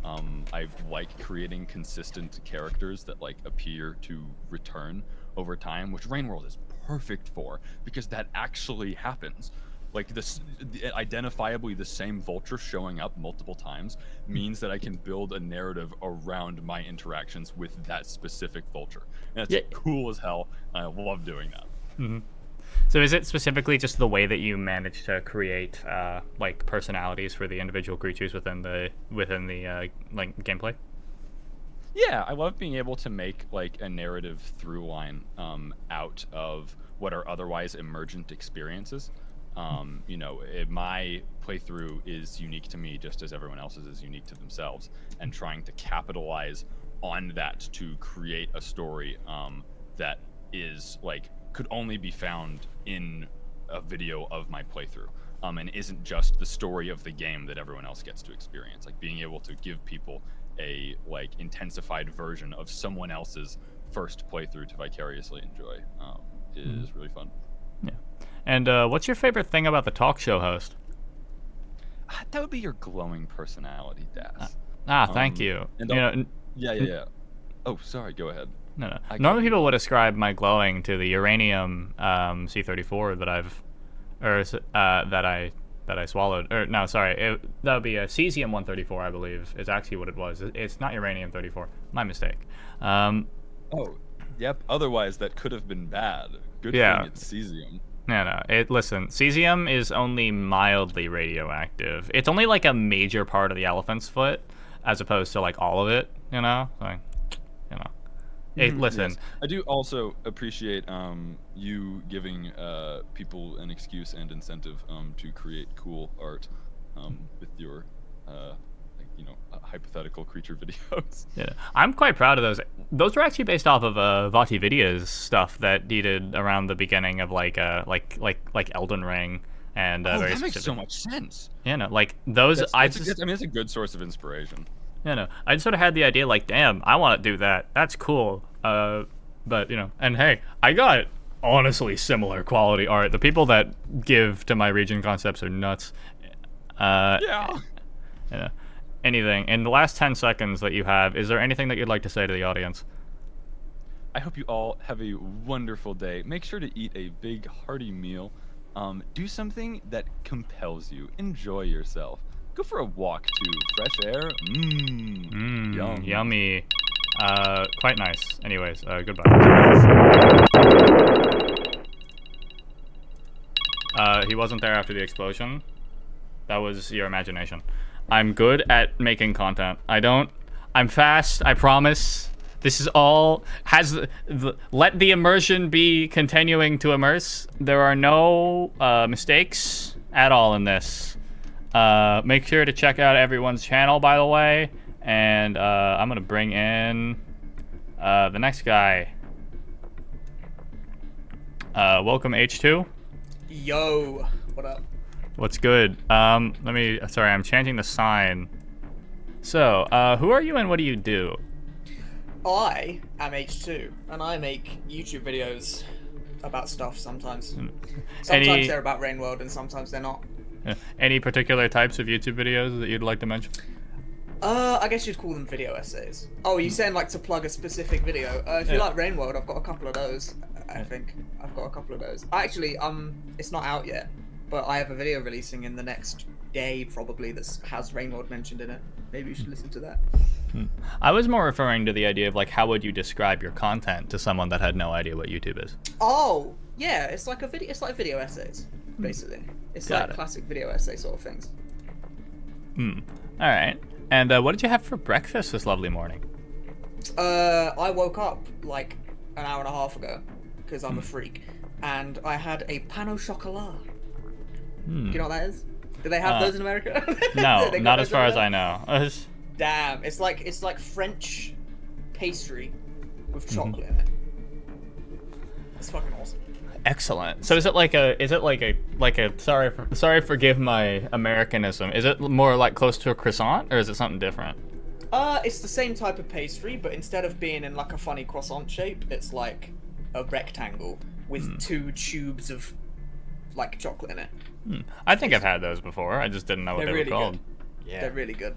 I like creating consistent characters that appear to return over time, which Rain World is perfect for because that actually happens. Identifiably the same vulture showing up multiple times means that I can build a narrative around my interactions with that specific vulture. And that's cool as hell. I love doing that. Mm-hmm. So is it specifically just the way that you manage to create personalities for the individual creatures within the gameplay? Yeah, I love being able to make a narrative through line out of what are otherwise emergent experiences. My playthrough is unique to me just as everyone else's is unique to themselves, and trying to capitalize on that to create a story that is could only be found in a video of my playthrough, and isn't just the story of the game that everyone else gets to experience. Being able to give people a intensified version of someone else's first playthrough to vicariously enjoy is really fun. Yeah. And what's your favorite thing about the talk show host? That would be your glowing personality, Das. Thank you. Yeah. Oh, sorry. Go ahead. No. Normally people would ascribe my glowing to the uranium C34 that I swallowed. Or no, sorry, that would be a cesium 134, I believe, is actually what it was. It's not uranium 34. My mistake. Oh, yep. Otherwise, that could have been bad. Good thing it's cesium. No. Listen, cesium is only mildly radioactive. It's only a major part of the elephant's foot, as opposed to all of it. Hey, listen. Yes. I do also appreciate you giving people an excuse and incentive to create cool art with your hypothetical creature videos. Yeah, I'm quite proud of those. Those were actually based off of Vati Vidia's stuff that he did around the beginning of Elden Ring and that makes so much sense. Those. It's a good source of inspiration. I just sort of had the idea damn, I want to do that. That's cool. But and hey, I got honestly similar quality art. The people that give to my region concepts are nuts. Anything in the last 10 seconds that you have, is there anything that you'd like to say to the audience? I hope you all have a wonderful day. Make sure to eat a big hearty meal. Do something that compels you. Enjoy yourself. Go for a walk to fresh air. Yum. Yummy. Quite nice. Anyways, goodbye. He wasn't there after the explosion. That was your imagination. I'm good at making content. I'm fast, I promise. This is all let the immersion be continuing to immerse. There are no mistakes at all in this. Make sure to check out everyone's channel, by the way. And I'm gonna bring in the next guy. Welcome, H2. Yo, what up? What's good? Sorry, I'm changing the sign. So, who are you and what do you do? I am H2, and I make YouTube videos about stuff sometimes. Sometimes they're about Rain World, and sometimes they're not. Any particular types of YouTube videos that you'd like to mention? I guess you'd call them video essays. Oh, you saying to plug a specific video? If you like Rain World, I've got a couple of those. I think I've got a couple of those. Actually, it's not out yet, but I have a video releasing in the next day probably that has Rain World mentioned in it. Maybe you should listen to that. I was more referring to the idea of how would you describe your content to someone that had no idea what YouTube is? Oh, yeah, it's like a video. It's like video essays, basically. It's classic video essay sort of things. All right. And what did you have for breakfast this lovely morning? I woke up an hour and a half ago because I'm a freak, and I had a pain au chocolat. Do you know what that is? Do they have those in America? No, They got not those as far over as there? I know. Damn, it's like French pastry with Mm-hmm. chocolate in it. It's fucking awesome. Excellent. So is it like a sorry forgive my Americanism. Is it more like close to a croissant or is it something different? It's the same type of pastry, but instead of being in like a funny croissant shape, it's like a rectangle with 2 tubes of like chocolate in it. I think I've had those before. I just didn't know what They're they really were called. good. Yeah. They're really good.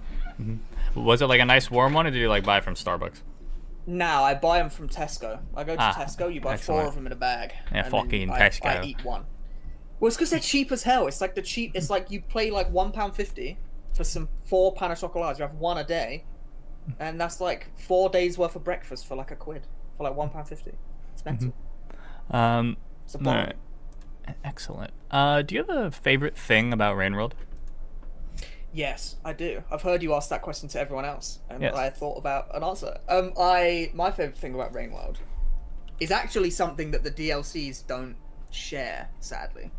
Was it like a nice warm one or did you like buy from Starbucks? Now I buy them from Tesco. I go to Ah, Tesco. You buy 4 excellent. of them in a bag. Yeah, and then fucking I Tesco. eat one. Well, it's because they're cheap as hell. It's like It's like you pay like £1.50 for some 4 pain au chocolats. You have one a day, and that's like 4 days worth of breakfast for like £1 for like £1.50. Expensive. It's a All bomb. right. Excellent. Do you have a favorite thing about Rainworld? Yes, I do. I've heard you ask that question to everyone else, and Yes. I thought about an answer. My favorite thing about Rainworld is actually something that the DLCs don't share, sadly.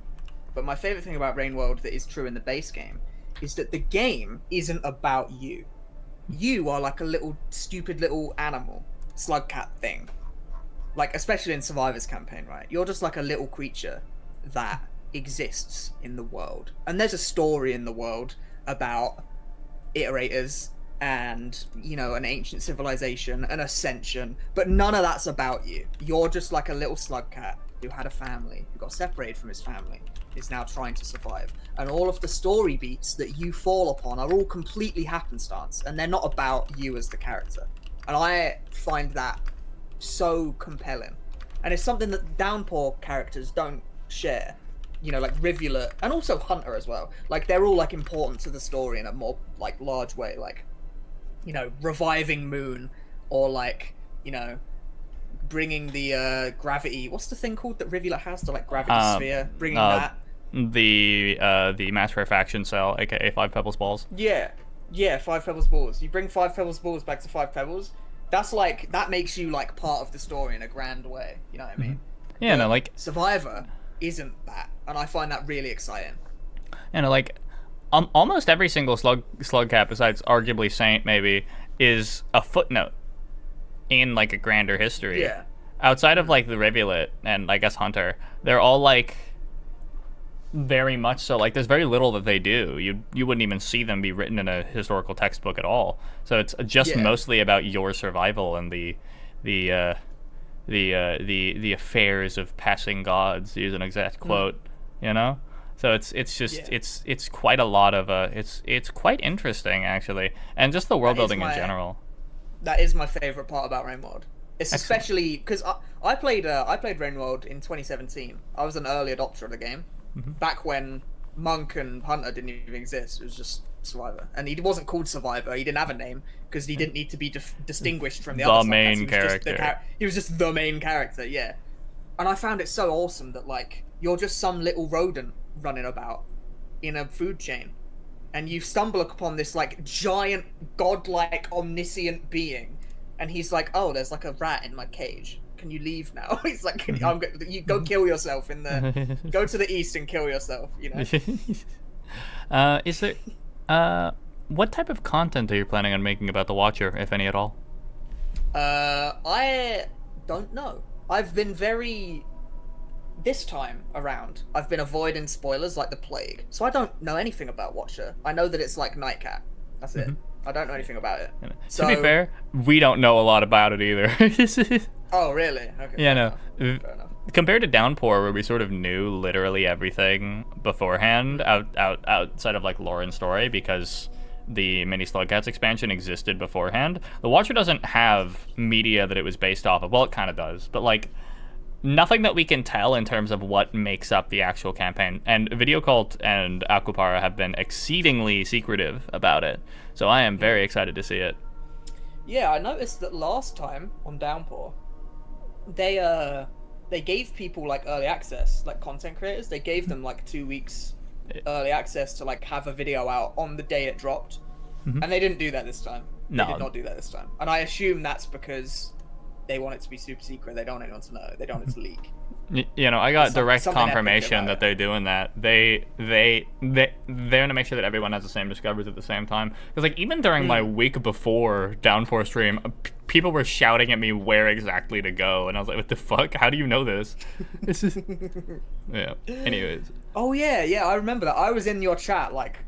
But my favorite thing about Rainworld that is true in the base game is that the game isn't about you. You are like a little stupid little animal, slug cat thing. Like especially in Survivor's campaign, right? You're just like a little creature that exists in the world, and there's a story in the world about iterators and an ancient civilization, an ascension, but none of that's about you. You're just like a little slug cat who had a family, who got separated from his family, is now trying to survive, and all of the story beats that you fall upon are all completely happenstance, and they're not about you as the character. And I find that so compelling, and it's something that Downpour characters don't share. Like Rivulet and also Hunter as well. Like they're all like important to the story in a more like large way. Like, reviving Moon, or like, bringing the gravity. What's the thing called that Rivulet has? The like gravity sphere. Bringing that. The mass rarefaction cell, aka 5 Pebbles Balls. Yeah, 5 Pebbles Balls. You bring 5 Pebbles Balls back to 5 Pebbles. That's like that makes you like part of the story in a grand way. You know what I mean? Yeah, no, like Survivor isn't that, and I find that really exciting. like almost every single slug cat besides arguably Saint maybe is a footnote in like a grander history. Yeah. Outside of like the Rivulet and I guess Hunter, they're all like very much so like there's very little that they do. You wouldn't even see them be written in a historical textbook at all. So it's just mostly about your survival and the affairs of passing gods, to use an exact quote, So it's just it's quite a lot of it's quite interesting actually, and just the world building in general. That is my favorite part about Rainworld. It's especially because I played Rainworld in 2017. I was an early adopter of the game, back when Monk and Hunter didn't even exist. It was just Survivor, and he wasn't called Survivor. He didn't have a name because he didn't need to be distinguished from the other main characters. character. He was just the main character, yeah. And I found it so awesome that like you're just some little rodent running about in a food chain, and you stumble upon this like giant godlike omniscient being, and he's like, "Oh, there's like a rat in my cage. Can you leave now?" He's like, "You go kill yourself go to the east and kill yourself." Is there what type of content are you planning on making about the Watcher, if any at all? I don't know. I've been this time around, I've been avoiding spoilers like the plague. So I don't know anything about Watcher. I know that it's like Nightcat. That's it. I don't know anything about it. To be fair, we don't know a lot about it either. Oh, really? Okay. Yeah, no. Fair enough. Compared to Downpour, where we sort of knew literally everything beforehand, outside of like lore and story, because the Mini Slugcats expansion existed beforehand. The Watcher doesn't have media that it was based off of. Well, it kind of does, but like nothing that we can tell in terms of what makes up the actual campaign. And Video Cult and Aquapara have been exceedingly secretive about it, so I am very excited to see it. Yeah, I noticed that last time on Downpour, they gave people like early access, like content creators. They gave them like 2 weeks early access to like have a video out on the day it dropped, and they didn't do that this time. No. They did not do that this time, and I assume that's because they want it to be super secret. They don't want anyone to know. They don't want it to leak. You know, I got direct something epic confirmation about that it. they're doing that. They're gonna make sure that everyone has the same discoveries at the same time. Because like even during my week before Downpour stream, people were shouting at me where exactly to go, and I was like, "What the fuck? How do you know this?" This is yeah. Anyways, Oh yeah, I remember that. I was in your chat, like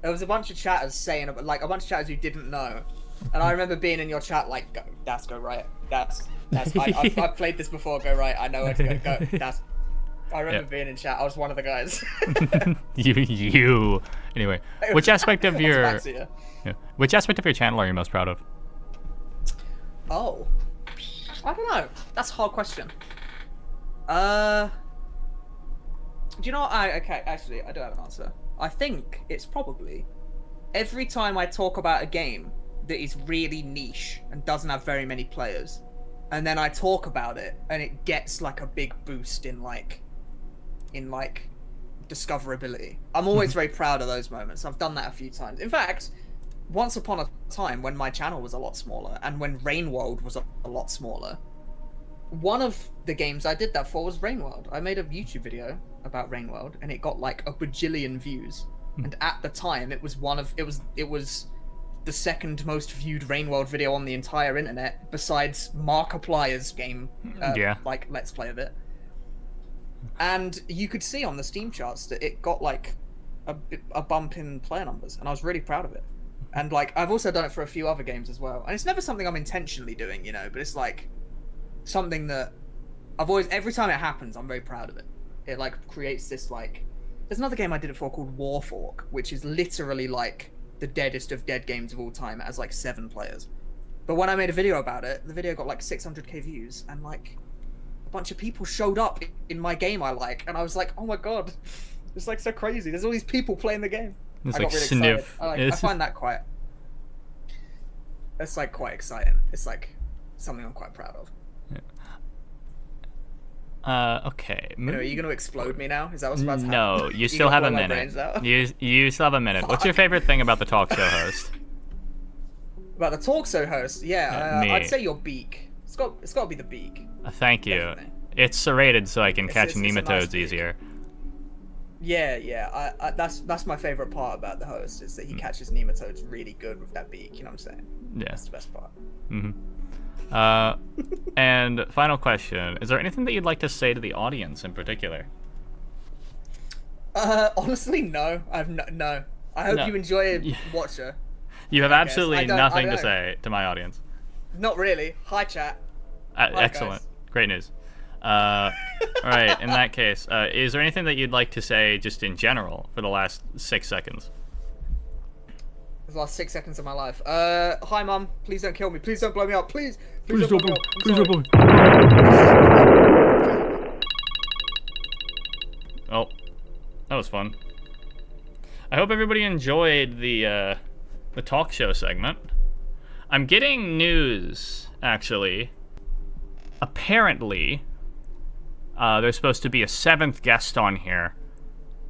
there was a bunch of chatters saying, like a bunch of chatters who didn't know, and I remember being in your chat, like, go right, that's. I've played this before. Go right. I know where to go. That's. I remember being in chat. I was one of the guys. you. Anyway, which aspect of your which aspect of your channel are you most proud of? Oh, I don't know. That's a hard question. Do you know what? Actually, I do have an answer. I think it's probably every time I talk about a game that is really niche and doesn't have very many players, and then I talk about it and it gets like a big boost in discoverability. I'm always very proud of those moments. I've done that a few times. In fact, once upon a time when my channel was a lot smaller and when Rainworld was a lot smaller, one of the games I did that for was Rainworld. I made a YouTube video about Rainworld and it got like a bajillion views. And at the time it was the second most viewed Rainworld video on the entire internet, besides Markiplier's game, like Let's Play of it. And you could see on the Steam charts that it got like a bump in player numbers, and I was really proud of it. And like I've also done it for a few other games as well, and it's never something I'm intentionally doing, you know, but it's like something that I've always, every time it happens, I'm very proud of it. It like creates this like, there's another game I did it for called Warfork, which is literally like the deadest of dead games of all time. It has like 7 players. But when I made a video about it, the video got like 600k views, and like a bunch of people showed up in my game I like, and I was like, oh my god, it's like so crazy. There's all these people playing the game. It's I like got really sniff. excited. I find that quite, it's like quite exciting. It's like something I'm quite proud of. Okay. Anyway, are you going to explode me now? Is that what's about to happen? No, you still have a blow my minute. brains out? You still have a minute. What's your favorite thing about the talk show host? About the talk show host? Yeah, me. I'd say your beak. It's got to be the beak. Thank you. Definitely. It's serrated so I can catch it's a nematodes nice beak. easier. Yeah. That's my favorite part about the host, is that he catches nematodes really good with that beak. You know what I'm saying? Yeah. That's the best part. And final question: is there anything that you'd like to say to the audience in particular? Honestly, no. No. I hope you enjoy Watcher. You have absolutely I nothing to don't. say to my audience. Not really. Hi, chat. Excellent. guys. Great news. All right. In that case, is there anything that you'd like to say just in general for the last 6 seconds? The last 6 seconds of my life. Hi, Mum. Please don't kill me. Please don't blow me up. Please don't blow me up. I'm sorry. Oh, that was fun. I hope everybody enjoyed the talk show segment. I'm getting news, actually. Apparently, there's supposed to be a 7th guest on here.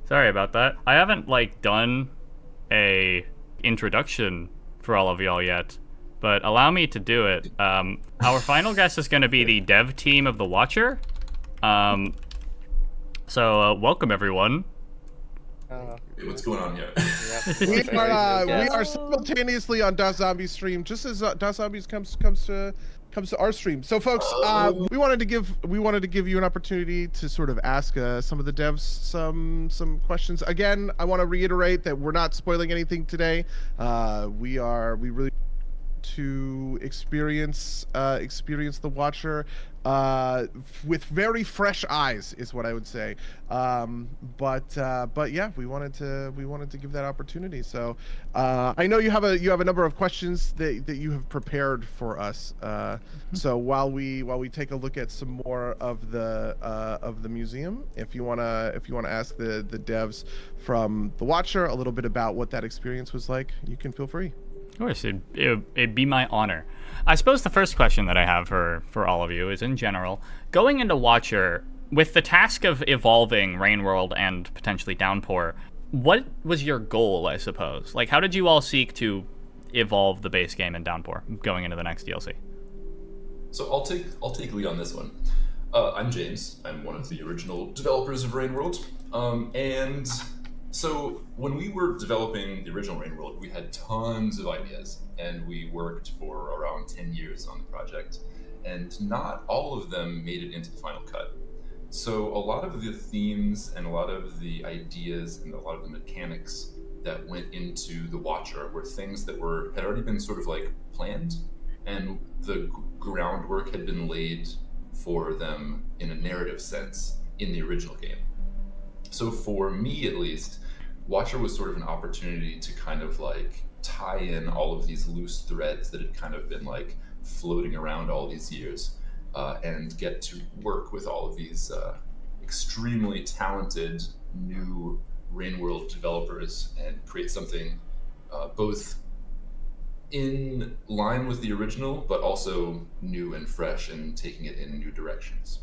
Sorry about that. I haven't done a introduction for all of y'all yet, but allow me to do it. Our final guest is going to be the dev team of The Watcher. So welcome everyone. What's going on here? We are simultaneously on Das Zombies stream, just as Das Zombies comes to our stream. So, folks, we wanted to give you an opportunity to sort of ask some of the devs some questions. Again, I want to reiterate that we're not spoiling anything today. We really to experience the Watcher with very fresh eyes, is what I would say. But yeah, we wanted to give that opportunity. So I know you have a number of questions that you have prepared for us. So while we take a look at some more of the museum, if you wanna ask the devs from The Watcher a little bit about what that experience was like, you can feel free. Of course, it'd be my honor. I suppose the first question that I have for all of you is, in general, going into Watcher, with the task of evolving Rainworld and potentially Downpour, what was your goal, I suppose? How did you all seek to evolve the base game in Downpour going into the next DLC? So I'll take lead on this one. I'm James. I'm one of the original developers of Rain World. And so when we were developing the original Rain World, we had tons of ideas, and we worked for around 10 years on the project, and not all of them made it into the final cut. So a lot of the themes and a lot of the ideas and a lot of the mechanics that went into the Watcher were things that had already been sort of like planned, and the groundwork had been laid for them in a narrative sense in the original game. So for me, at least, Watcher was sort of an opportunity to kind of like tie in all of these loose threads that had kind of been like floating around all these years, and get to work with all of these extremely talented new Rain World developers and create something both in line with the original, but also new and fresh and taking it in new directions.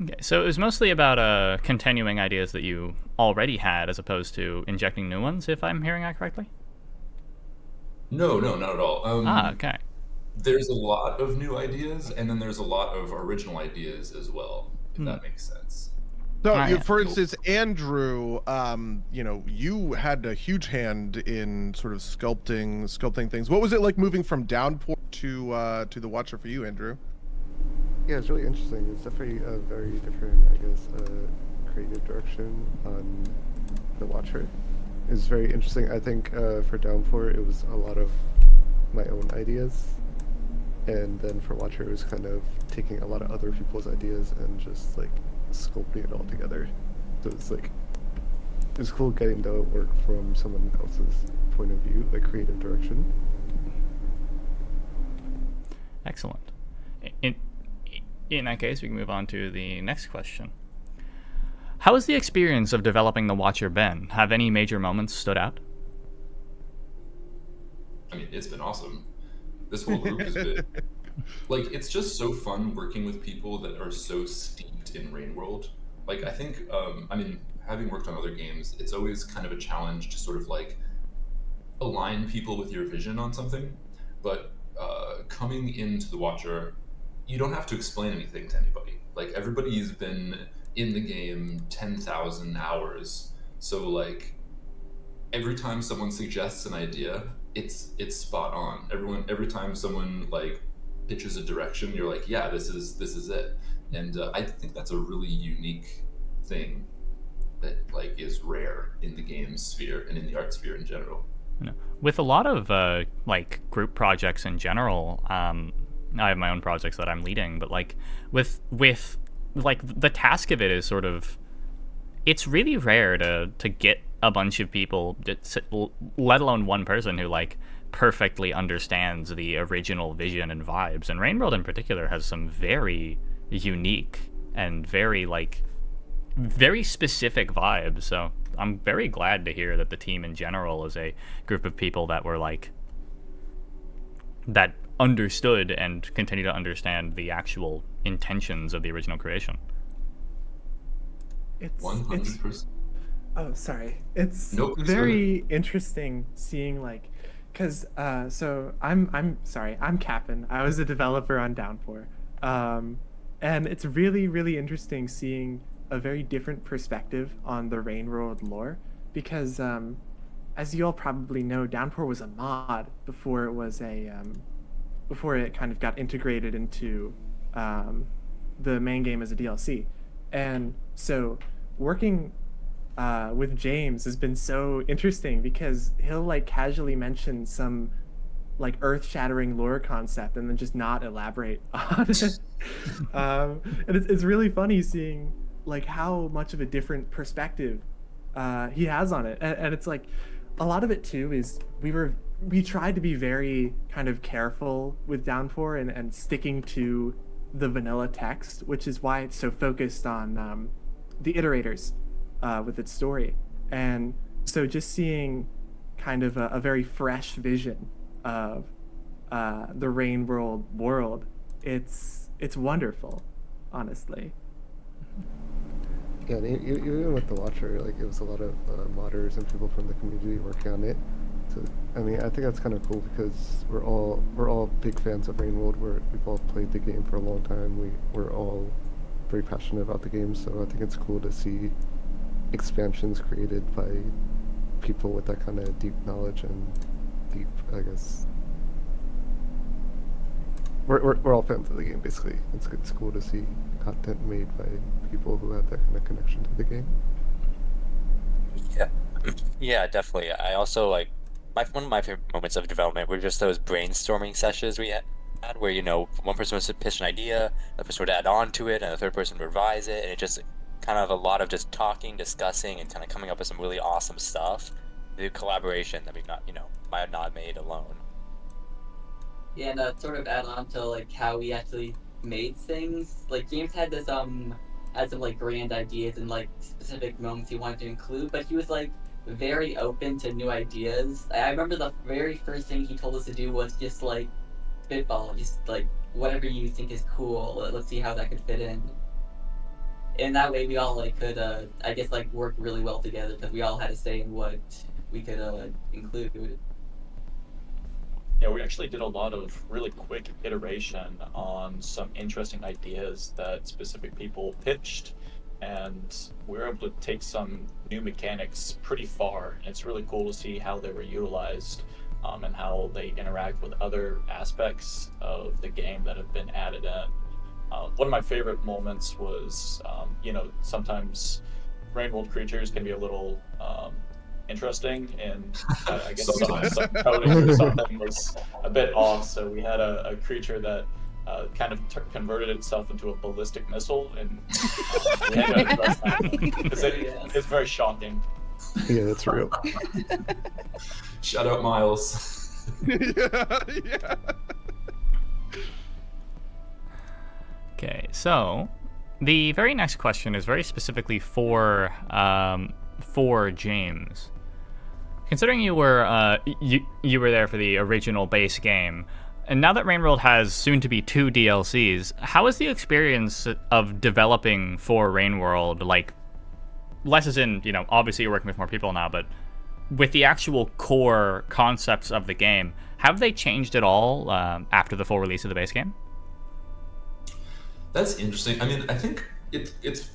Okay, so it was mostly about continuing ideas that you already had as opposed to injecting new ones, if I'm hearing that correctly? No, not at all. Okay. There's a lot of new ideas, and then there's a lot of original ideas as well, if that makes sense. So, for instance, Andrew, you had a huge hand in sort of sculpting things. What was it like moving from Downpour to the Watcher for you, Andrew? Yeah, it's really interesting. It's definitely a very different, I guess, creative direction on the Watcher. It's very interesting. I think for Downpour, it was a lot of my own ideas, and then for Watcher, it was kind of taking a lot of other people's ideas and just like sculpting it all together. So it's cool getting to work from someone else's point of view, like creative direction. Excellent. In that case, we can move on to the next question. How has the experience of developing the Watcher been? Have any major moments stood out? I mean, it's been awesome. This whole group has been like, it's just so fun working with people that are so steeped in Rain World. Like, I think, having worked on other games, it's always kind of a challenge to sort of like align people with your vision on something. But coming into the Watcher, you don't have to explain anything to anybody. Like, everybody's been in the game 10,000 hours. So like, every time someone suggests an idea, it's spot on. Every time someone like pitches a direction, you're like, yeah, this is it. And I think that's a really unique thing that like is rare in the game sphere and in the art sphere in general. With a lot of like group projects in general, I have my own projects that I'm leading, but like with like the task of it is sort of, it's really rare to get a bunch of people, let alone one person who like perfectly understands the original vision and vibes. And Rain World in particular has some very unique and very specific vibes. So I'm very glad to hear that the team in general is a group of people that were like, that understood and continue to understand the actual intentions of the original creation. It's 100%. Oh, sorry. It's nope, very interesting seeing like, cause so I'm sorry, I'm Cap'n. I was a developer on Downpour, and it's really interesting seeing a very different perspective on the Rain World lore, because as you all probably know, Downpour was a mod before it was a before it kind of got integrated into the main game as a DLC, and so working with James has been so interesting because he'll like casually mention some like earth-shattering lore concept and then just not elaborate on it. And it's really funny seeing like how much of a different perspective he has on it, and it's like a lot of it too is we tried to be very kind of careful with Downpour and sticking to the vanilla text, which is why it's so focused on the iterators with its story. And so just seeing kind of a very fresh vision of the Rain world, it's wonderful, honestly. Yeah, even with the Watcher, like it was a lot of modders and people from the community working on it. I mean, I think that's kind of cool because we're all big fans of Rain World. We've all played the game for a long time. We're all very passionate about the game, so I think it's cool to see expansions created by people with that kind of deep knowledge and deep, I guess. We're all fans of the game, basically. It's cool to see content made by people who have that kind of connection to the game. Yeah, yeah, definitely. I also like one of my favorite moments of development were just those brainstorming sessions we had where one person was to pitch an idea, the person would add on to it, and the third person would revise it, and it just kind of a lot of just talking, discussing, and kind of coming up with some really awesome stuff. The collaboration that we might have not made alone. Yeah, and sort of add on to like how we actually made things. Like James had this had some like grand ideas and like specific moments he wanted to include, but he was like very open to new ideas. I remember the very first thing he told us to do was just like spitball, just like whatever you think is cool. Let's see how that could fit in. And that way we all like could I guess like work really well together because we all had a say in what we could include. Yeah, we actually did a lot of really quick iteration on some interesting ideas that specific people pitched, and we were able to take some new mechanics pretty far. It's really cool to see how they were utilized and how they interact with other aspects of the game that have been added in. One of my favorite moments was, sometimes Rain World creatures can be a little interesting, and I guess some coding or something was a bit off, so we had a creature that kind of converted itself into a ballistic missile, and we had to address that because it's very shocking. Yeah, that's real. Shout out Miles. Yeah. Okay, so the very next question is very specifically for James. Considering you were you were there for the original base game, and now that Rain World has soon to be 2 DLCs, how is the experience of developing for Rain World like? Less as in, obviously you're working with more people now, but with the actual core concepts of the game, have they changed at all after the full release of the base game? That's interesting. I mean, I think it's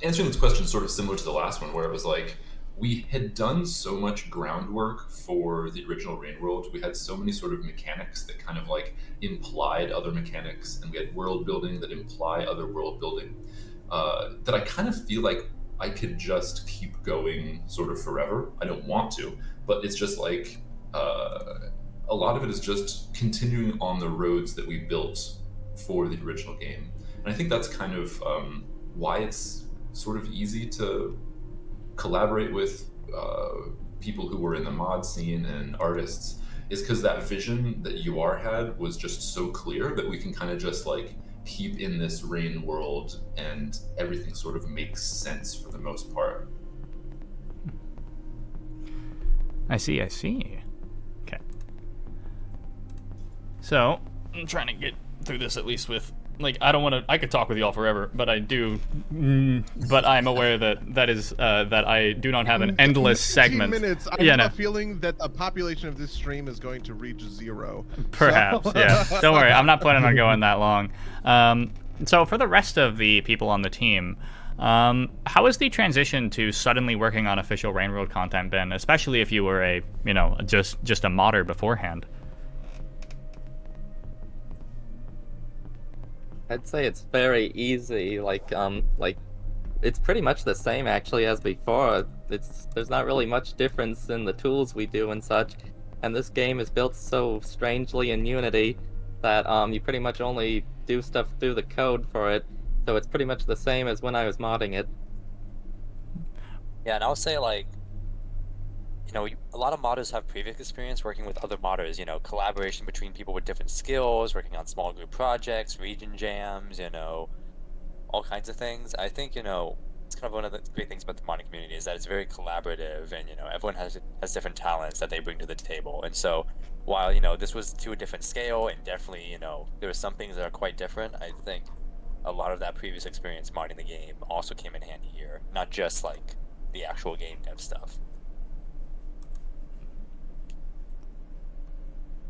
answering this question sort of similar to the last one, where it was like, we had done so much groundwork for the original Rain World. We had so many sort of mechanics that kind of like implied other mechanics, and we had world building that imply other world building, that I kind of feel like I could just keep going sort of forever. I don't want to, but it's just like a lot of it is just continuing on the roads that we built for the original game. And I think that's kind of why it's sort of easy to collaborate with people who were in the mod scene and artists, is because that vision that UR had was just so clear that we can kind of just like keep in this Rain world and everything sort of makes sense for the most part. I see. Okay. So, I'm trying to get through this at least with, like, I could talk with y'all forever, but I do, but I'm aware that I do not have an endless segment. 15 minutes, I have a feeling that the population of this stream is going to reach 0. Perhaps, so. Yeah. Don't worry, I'm not planning on going that long. So for the rest of the people on the team, how has the transition to suddenly working on official Rain World content been, especially if you were just a modder beforehand? I'd say it's very easy. It's pretty much the same actually as before. There's not really much difference in the tools we do and such. And this game is built so strangely in Unity that you pretty much only do stuff through the code for it. So it's pretty much the same as when I was modding it. Yeah, and I'll say a lot of modders have previous experience working with other modders, collaboration between people with different skills, working on small group projects, region jams, all kinds of things. I think, it's kind of one of the great things about the modding community is that it's very collaborative, and, everyone has different talents that they bring to the table. And so while, this was to a different scale, and definitely, there were some things that are quite different, I think a lot of that previous experience modding the game also came in handy here, not just, the actual game dev stuff.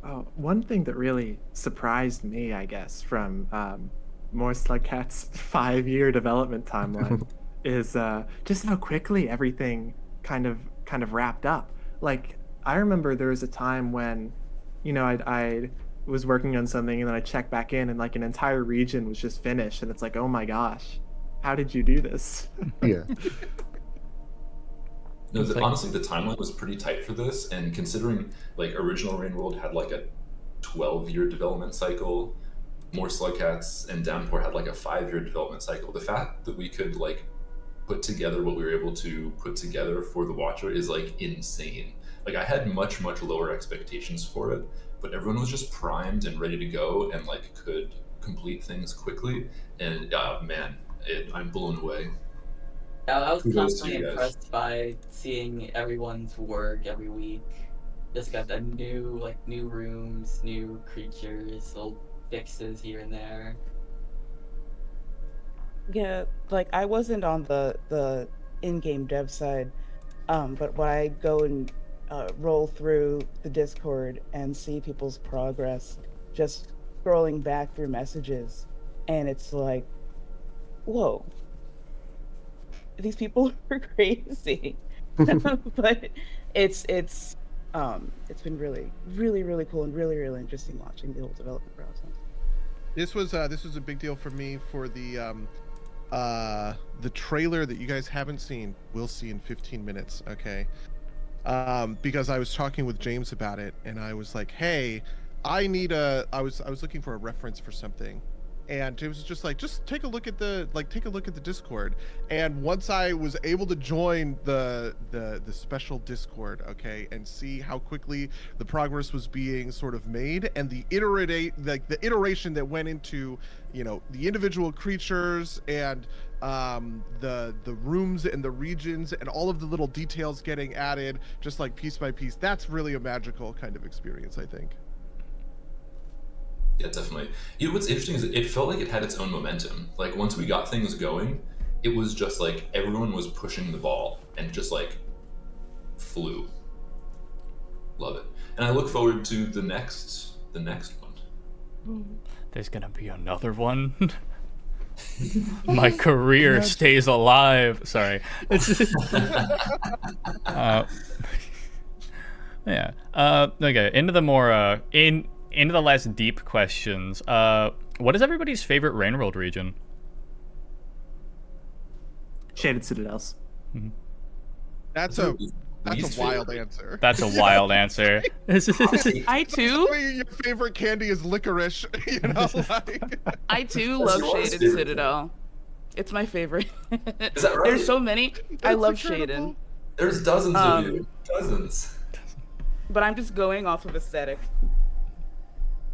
Oh, one thing that really surprised me, I guess, from More Slug Cat's 5-year development timeline is just how quickly everything kind of wrapped up. Like, I remember there was a time when, I was working on something and then I checked back in and like an entire region was just finished and it's like, oh my gosh, how did you do this? Yeah. No, honestly, the timeline was pretty tight for this, and considering like original Rain World had like a 12-year development cycle, More Slugcats and Downpour had like a 5-year development cycle. The fact that we could like put together what we were able to put together for the Watcher is like insane. Like I had much lower expectations for it, but everyone was just primed and ready to go and like could complete things quickly. And man, I'm blown away. I was Kudos to constantly you guys. impressed by seeing everyone's work every week. Just got the new rooms, new creatures, little fixes here and there. Yeah, like I wasn't on the in-game dev side, but when I go and roll through the Discord and see people's progress, just scrolling back through messages, and it's like, whoa, these people are crazy. But it's been really cool and really interesting watching the whole development process. This was a big deal for me for the trailer that you guys haven't seen. We'll see in 15 minutes, okay? Because I was talking with James about it, and I was like, "Hey, I was looking for a reference for something." And James was just like, just take a look at the Discord. And once I was able to join the special Discord, okay, and see how quickly the progress was being sort of made, and the iteration that went into, the individual creatures and the rooms and the regions and all of the little details getting added, just like piece by piece, that's really a magical kind of experience, I think. Yeah, definitely. What's interesting is it felt like it had its own momentum. Like once we got things going, it was just like everyone was pushing the ball and just like flew. Love it. And I look forward to the next one. There's gonna be another one. My career stays alive. Sorry. Yeah. Okay. Into the more into the less deep questions. What is everybody's favorite Rain World region? Shaded Citadels. Mm-hmm. That's a wild answer. That's a wild answer. I too. Your favorite candy is licorice. Like. I too love Shaded Citadel. It's my favorite. Is that right? There's so many. I love incredible. Shaded. There's dozens of you. Dozens. But I'm just going off of aesthetic.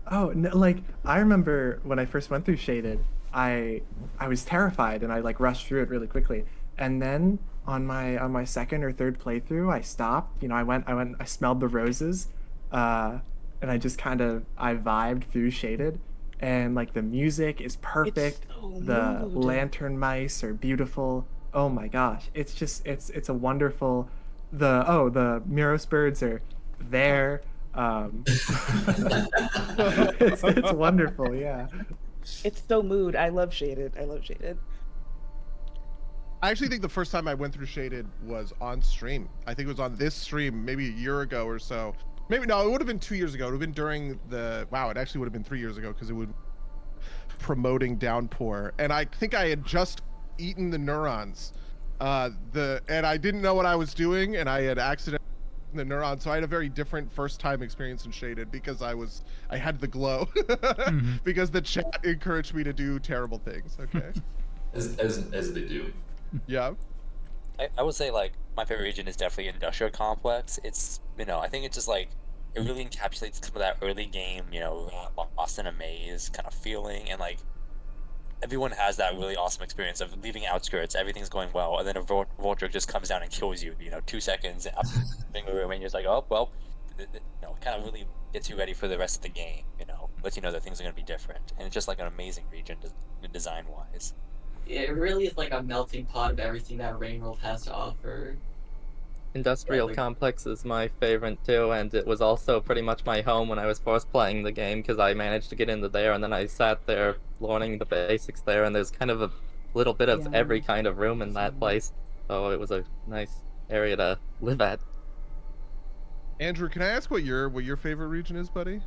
Oh, no, like I remember when I first went through Shaded, I was terrified and I like rushed through it really quickly. And then on my second or third playthrough, I stopped. I smelled the roses, and I just I vibed through Shaded, and like the music is perfect. So the mood. lantern mice are beautiful. Oh my gosh, it's just it's a wonderful. The Miros birds are there. It's wonderful, yeah. It's so mood. I love Shaded. I actually think the first time I went through Shaded was on stream. I think it was on this stream maybe a year ago or so. Maybe no, it would have been 2 years ago. It would have been during it actually would have been 3 years ago because it would promoting Downpour. And I think I had just eaten the neurons. And I didn't know what I was doing, and I had accidentally the neuron, so I had a very different first time experience in Shaded because I had the glow because the chat encouraged me to do terrible things. Okay. As they do. Yeah. I would say like my favorite region is definitely Industrial Complex. It's I think it's just like it really encapsulates some of that early game, lost in a maze kind of feeling, and like everyone has that really awesome experience of leaving outskirts, everything's going well, and then a vulture just comes down and kills you, 2 seconds after leaving the room, and you're just like, oh, well, it kind of really gets you ready for the rest of the game, lets you know that things are going to be different, and it's just like an amazing region design-wise. It really is like a melting pot of everything that Rain World has to offer. Industrial Complex is my favorite too, and it was also pretty much my home when I was first playing the game, because I managed to get into there, and then I sat there learning the basics there, and there's kind of a little bit of every kind of room in that place, so it was a nice area to live at. Andrew, can I ask what your favorite region is, buddy?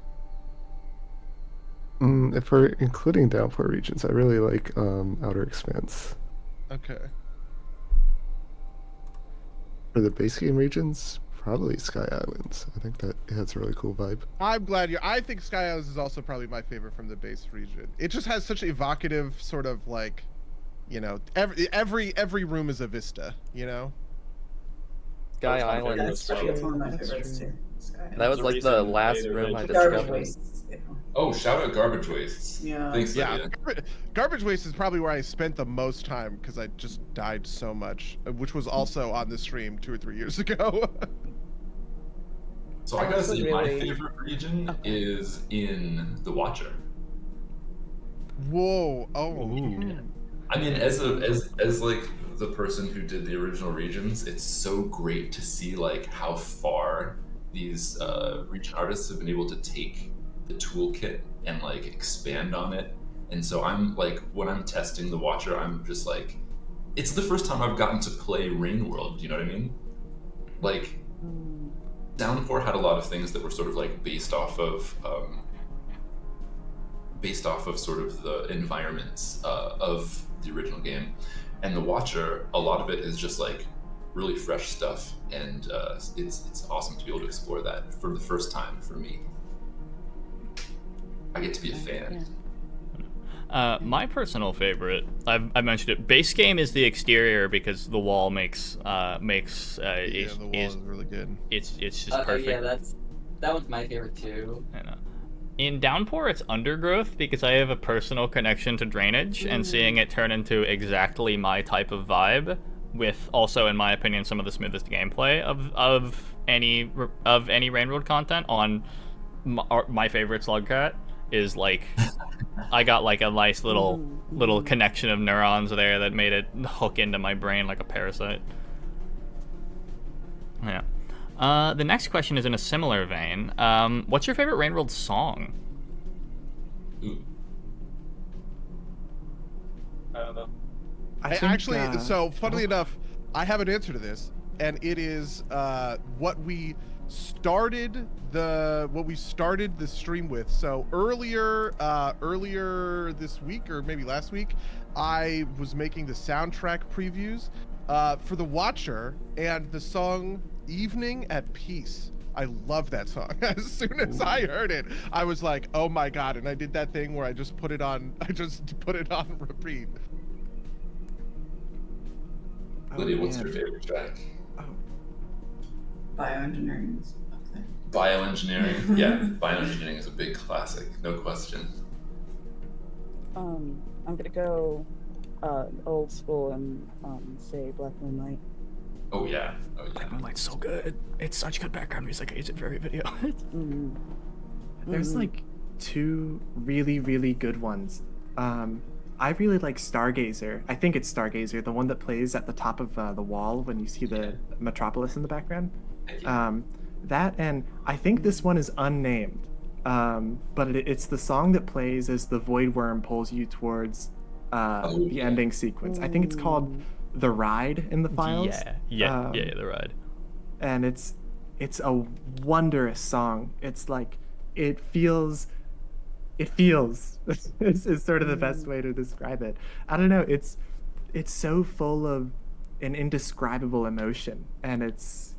If we're including Downpour regions, I really like Outer Expanse. Okay. For the base game regions, probably Sky Islands. I think that it has a really cool vibe. I'm glad I think Sky Islands is also probably my favorite from the base region. It just has such evocative sort of like, you know, every room is a vista, you know. Sky Island. That's one of my favorites too. That was like the last room I discovered. Oh, shout out Garbage Wastes. Yeah. Thanks, Yeah. Lydia. Garbage Waste is probably where I spent the most time because I just died so much, which was also on the stream 2 or 3 years ago. So I gotta say, my favorite region is in The Watcher. Whoa! Oh. I mean, as like the person who did the original regions, it's so great to see like how far these region artists have been able to take the toolkit and like expand on it. And so I'm like, when I'm testing The Watcher, I'm just like, it's the first time I've gotten to play Rain World. You know what I mean? Like, Downpour had a lot of things that were sort of like based off of sort of the environments of the original game, and The Watcher, a lot of it is just like really fresh stuff, and it's awesome to be able to explore that for the first time for me. I get to be a fan. My personal favorite, I mentioned it. Base game is the exterior because the wall makes the wall is really good. It's just perfect. Yeah, that one's my favorite too. I know. In Downpour, it's undergrowth because I have a personal connection to drainage, and seeing it turn into exactly my type of vibe, with also, in my opinion, some of the smoothest gameplay of any Rain World content on my favorite Slugcat, is like I got like a nice little connection of neurons there that made it hook into my brain like a parasite. Yeah. The next question is in a similar vein. What's your favorite Rain World song? I don't know. I actually, so funnily enough, I have an answer to this, and it is what we started the stream with. So earlier this week, or maybe last week, I was making the soundtrack previews for The Watcher, and the song Evening at Peace. I love that song. As soon as I heard it, I was like, oh my god, and I did that thing where I just put it on repeat. Lydia, what's your favorite track? Bioengineering is up there. Bioengineering, yeah, bioengineering is a big classic, no question. I'm gonna go old school and say Black Moonlight. Oh yeah, Black Moonlight's so good. It's such good background music. I use it for every video. There's like two really good ones. I really like Stargazer. I think it's Stargazer, the one that plays at the top of the wall when you see the metropolis in the background. That, and I think this one is unnamed, but it's the song that plays as the Void Worm pulls you towards the ending sequence. I think it's called The Ride in the files. Yeah, The Ride. And it's a wondrous song. It's like, it feels is sort of the best way to describe it. I don't know, it's so full of an indescribable emotion, and it's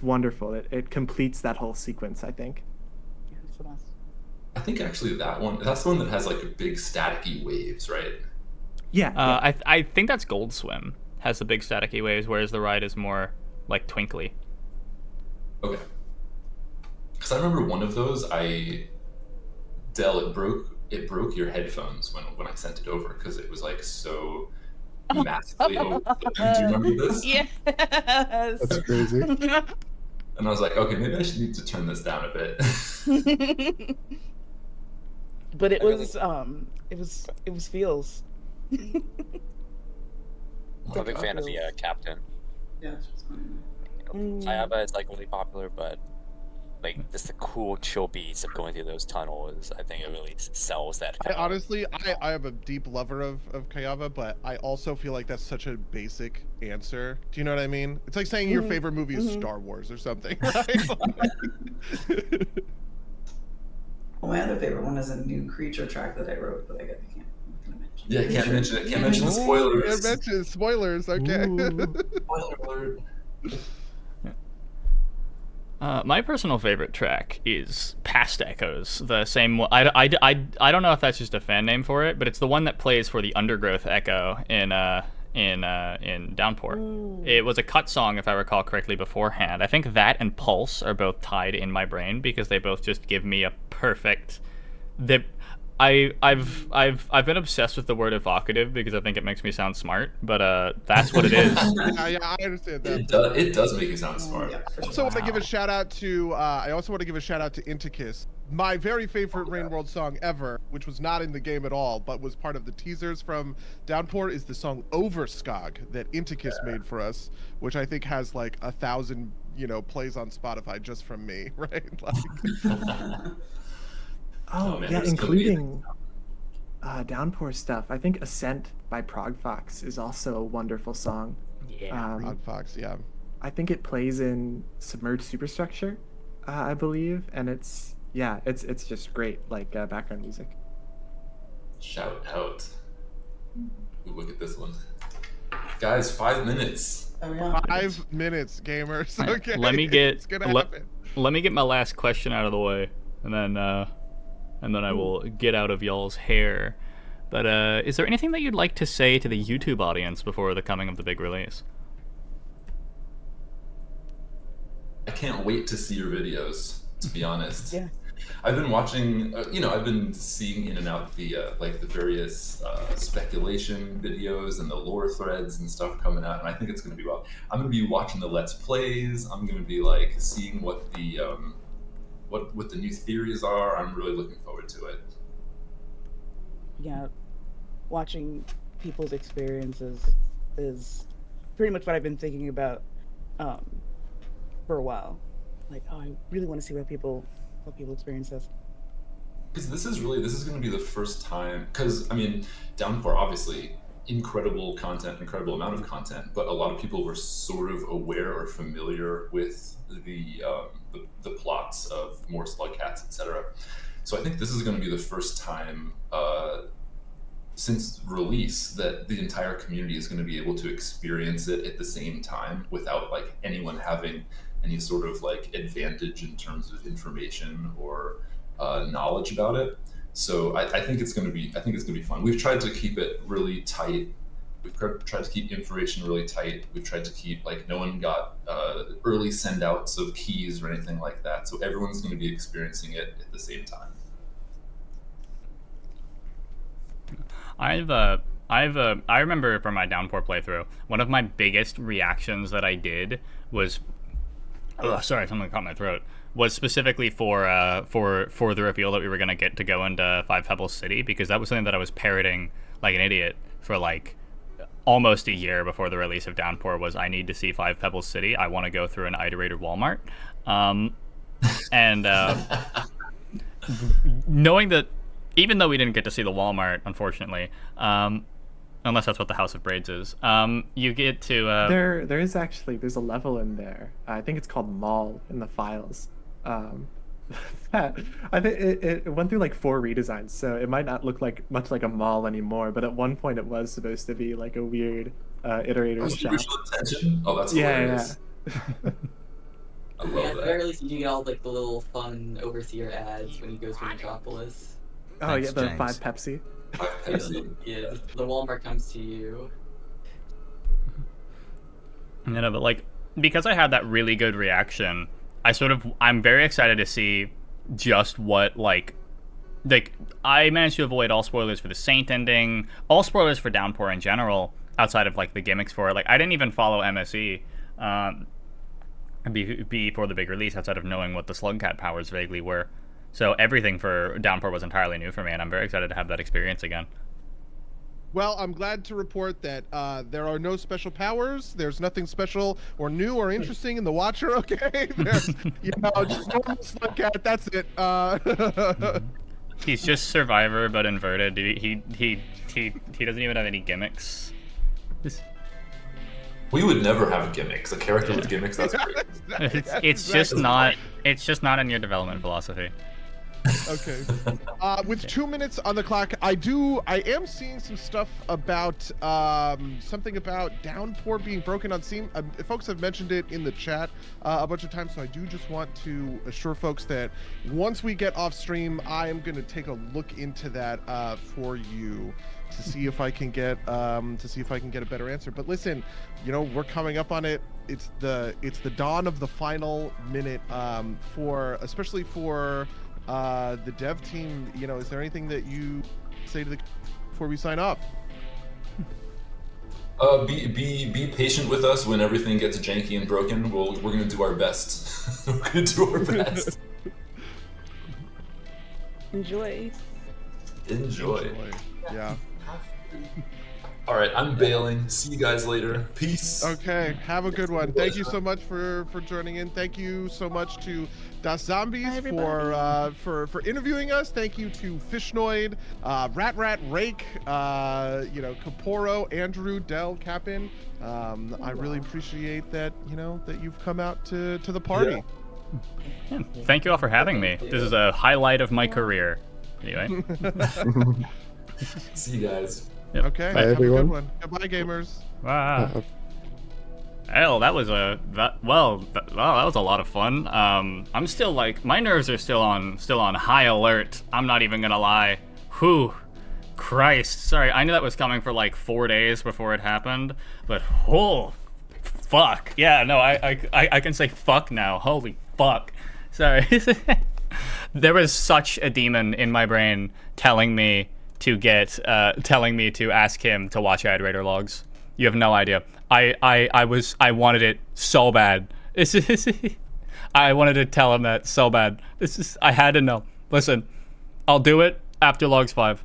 wonderful. It completes that whole sequence, I think. I think actually that's the one that has like big staticky waves, right? Yeah. I think that's Gold Swim has the big staticky waves, whereas The Ride is more like twinkly. Okay. Because I remember one of those, Dell, it broke your headphones when I sent it over because it was like so massively over. Do you remember this? Yes. That's crazy. And I was like, okay, maybe I should need to turn this down a bit. But it was feels. I'm a big fan of the Captain. Yeah, that's what's going on. Kayaba is like really popular, but like just the cool chill beats of going through those tunnels, I think it really sells that. I am a deep lover of Kayaba, but I also feel like that's such a basic answer. Do you know what I mean? It's like saying your favorite movie is Star Wars or something, right? Well, my other favorite one is a new creature track that I wrote, but I can't mention. Yeah, can't mention it. Can't mention the spoilers. Can't mention spoilers. Okay. Spoiler alert. My personal favorite track is Past Echoes, the same one. I don't know if that's just a fan name for it, but it's the one that plays for the Undergrowth Echo in Downpour. It was a cut song, if I recall correctly, beforehand. I think that and Pulse are both tied in my brain because they both just give me a perfect. I've been obsessed with the word evocative because I think it makes me sound smart, but that's what it is. yeah, I understand that. It does make you sound smart. I also want to give a shout out to Intikis, my very favorite Rain World song ever, which was not in the game at all, but was part of the teasers from Downpour, is the song Overskog that Intikis made for us, which I think has like 1,000 plays on Spotify just from me, right? Oh, man, yeah, it's including Downpour stuff. I think Ascent by Progfox is also a wonderful song. Yeah, Progfox, yeah. I think it plays in Submerged Superstructure, I believe, and it's just great, like background music. Shout out. Ooh, look at this one. Guys, 5 minutes. 5 minutes, gamers. Okay. Let me It's gonna happen. let me get my last question out of the way, and then I will get out of y'all's hair. But is there anything that you'd like to say to the YouTube audience before the coming of the big release? I can't wait to see your videos, to be honest. Yeah. I've been watching, I've been seeing in and out the the various speculation videos and the lore threads and stuff coming out, and I think it's going to be well. I'm going to be watching the Let's Plays. I'm going to be like seeing what the what the new theories are. I'm really looking forward to it. Yeah, watching people's experiences is pretty much what I've been thinking about for a while. Like, oh, I really want to see what people experience this. Because this is going to be the first time. Because I mean, Downpour obviously incredible content, incredible amount of content, but a lot of people were sort of aware or familiar with the plots of more Slugcats, etc. So I think this is going to be the first time since release that the entire community is going to be able to experience it at the same time without like anyone having any sort of like advantage in terms of information or knowledge about it. So I think it's going to be fun. We've tried to keep it really tight. We've tried to keep information really tight. We've tried to keep like no one got early send outs of keys or anything like that. So everyone's going to be experiencing it at the same time. I remember from my Downpour playthrough, one of my biggest reactions that I did was, sorry, something caught my throat, was specifically for the reveal that we were gonna get to go into Five Pebbles City, because that was something that I was parroting like an idiot for like almost a year before the release of Downpour. Was I need to see Five Pebbles City. I want to go through an iterated Walmart, and knowing that. Even though we didn't get to see the Walmart, unfortunately, unless that's what the House of Braids is, you get to... There's a level in there. I think it's called Mall in the files. I think it went through like 4 redesigns, so it might not look like much like a mall anymore, but at one point it was supposed to be like a weird iterator's shop. Oh, that's hilarious. Yeah. I love Yeah, at the that. very least, you do get all like the little fun overseer ads when you go through Metropolis. Oh, Thanks, yeah, the James. 5 Pepsi. Yeah, the Walmart comes to you. But like, because I had that really good reaction, I'm very excited to see just what like I managed to avoid all spoilers for the Saint ending, all spoilers for Downpour in general, outside of like the gimmicks for it. Like I didn't even follow MSE before the big release, outside of knowing what the Slugcat powers vaguely were. So everything for Downpour was entirely new for me, and I'm very excited to have that experience again. Well, I'm glad to report that there are no special powers. There's nothing special or new or interesting in the Watcher. Okay, there's just normal Slug Cat. That's it. He's just Survivor but inverted. He doesn't even have any gimmicks. We would never have gimmicks. A character with gimmicks. That's great. It's just not in your development philosophy. Okay. With 2 minutes on the clock, I am seeing some stuff about something about Downpour being broken on Steam. Folks have mentioned it in the chat a bunch of times, so I do just want to assure folks that once we get off stream, I am going to take a look into that for you to see if I can get a better answer. But listen, we're coming up on it. It's the dawn of the final minute especially for the dev team. Is there anything that you say to before we sign off? Be patient with us when everything gets janky and broken. We're gonna do our best. We're gonna do our best. Enjoy. Yeah. All right, I'm bailing. See you guys later. Peace. Okay, have a good one. Thank you so much for joining in. Thank you so much to Das Zombies for interviewing us. Thank you to Fishnoid, Rat Rake, Kaporo, Andrew, Del, Capin. I really appreciate that that you've come out to the party. Yeah. Thank you all for having me. This is a highlight of my career. Anyway. See you guys. Yep. Okay, Bye, have everyone. a good one. Goodbye, gamers. Wow. Hell, that was that was a lot of fun. I'm still my nerves are still on high alert. I'm not even gonna lie. Whew. Christ. Sorry, I knew that was coming for 4 days before it happened, but fuck. Yeah, no, I can say fuck now. Holy fuck. Sorry. There was such a demon in my brain telling me to ask him to watch Ad Raider logs. You have no idea. I wanted it so bad. I wanted to tell him that so bad. I had to know. Listen, I'll do it after logs 5.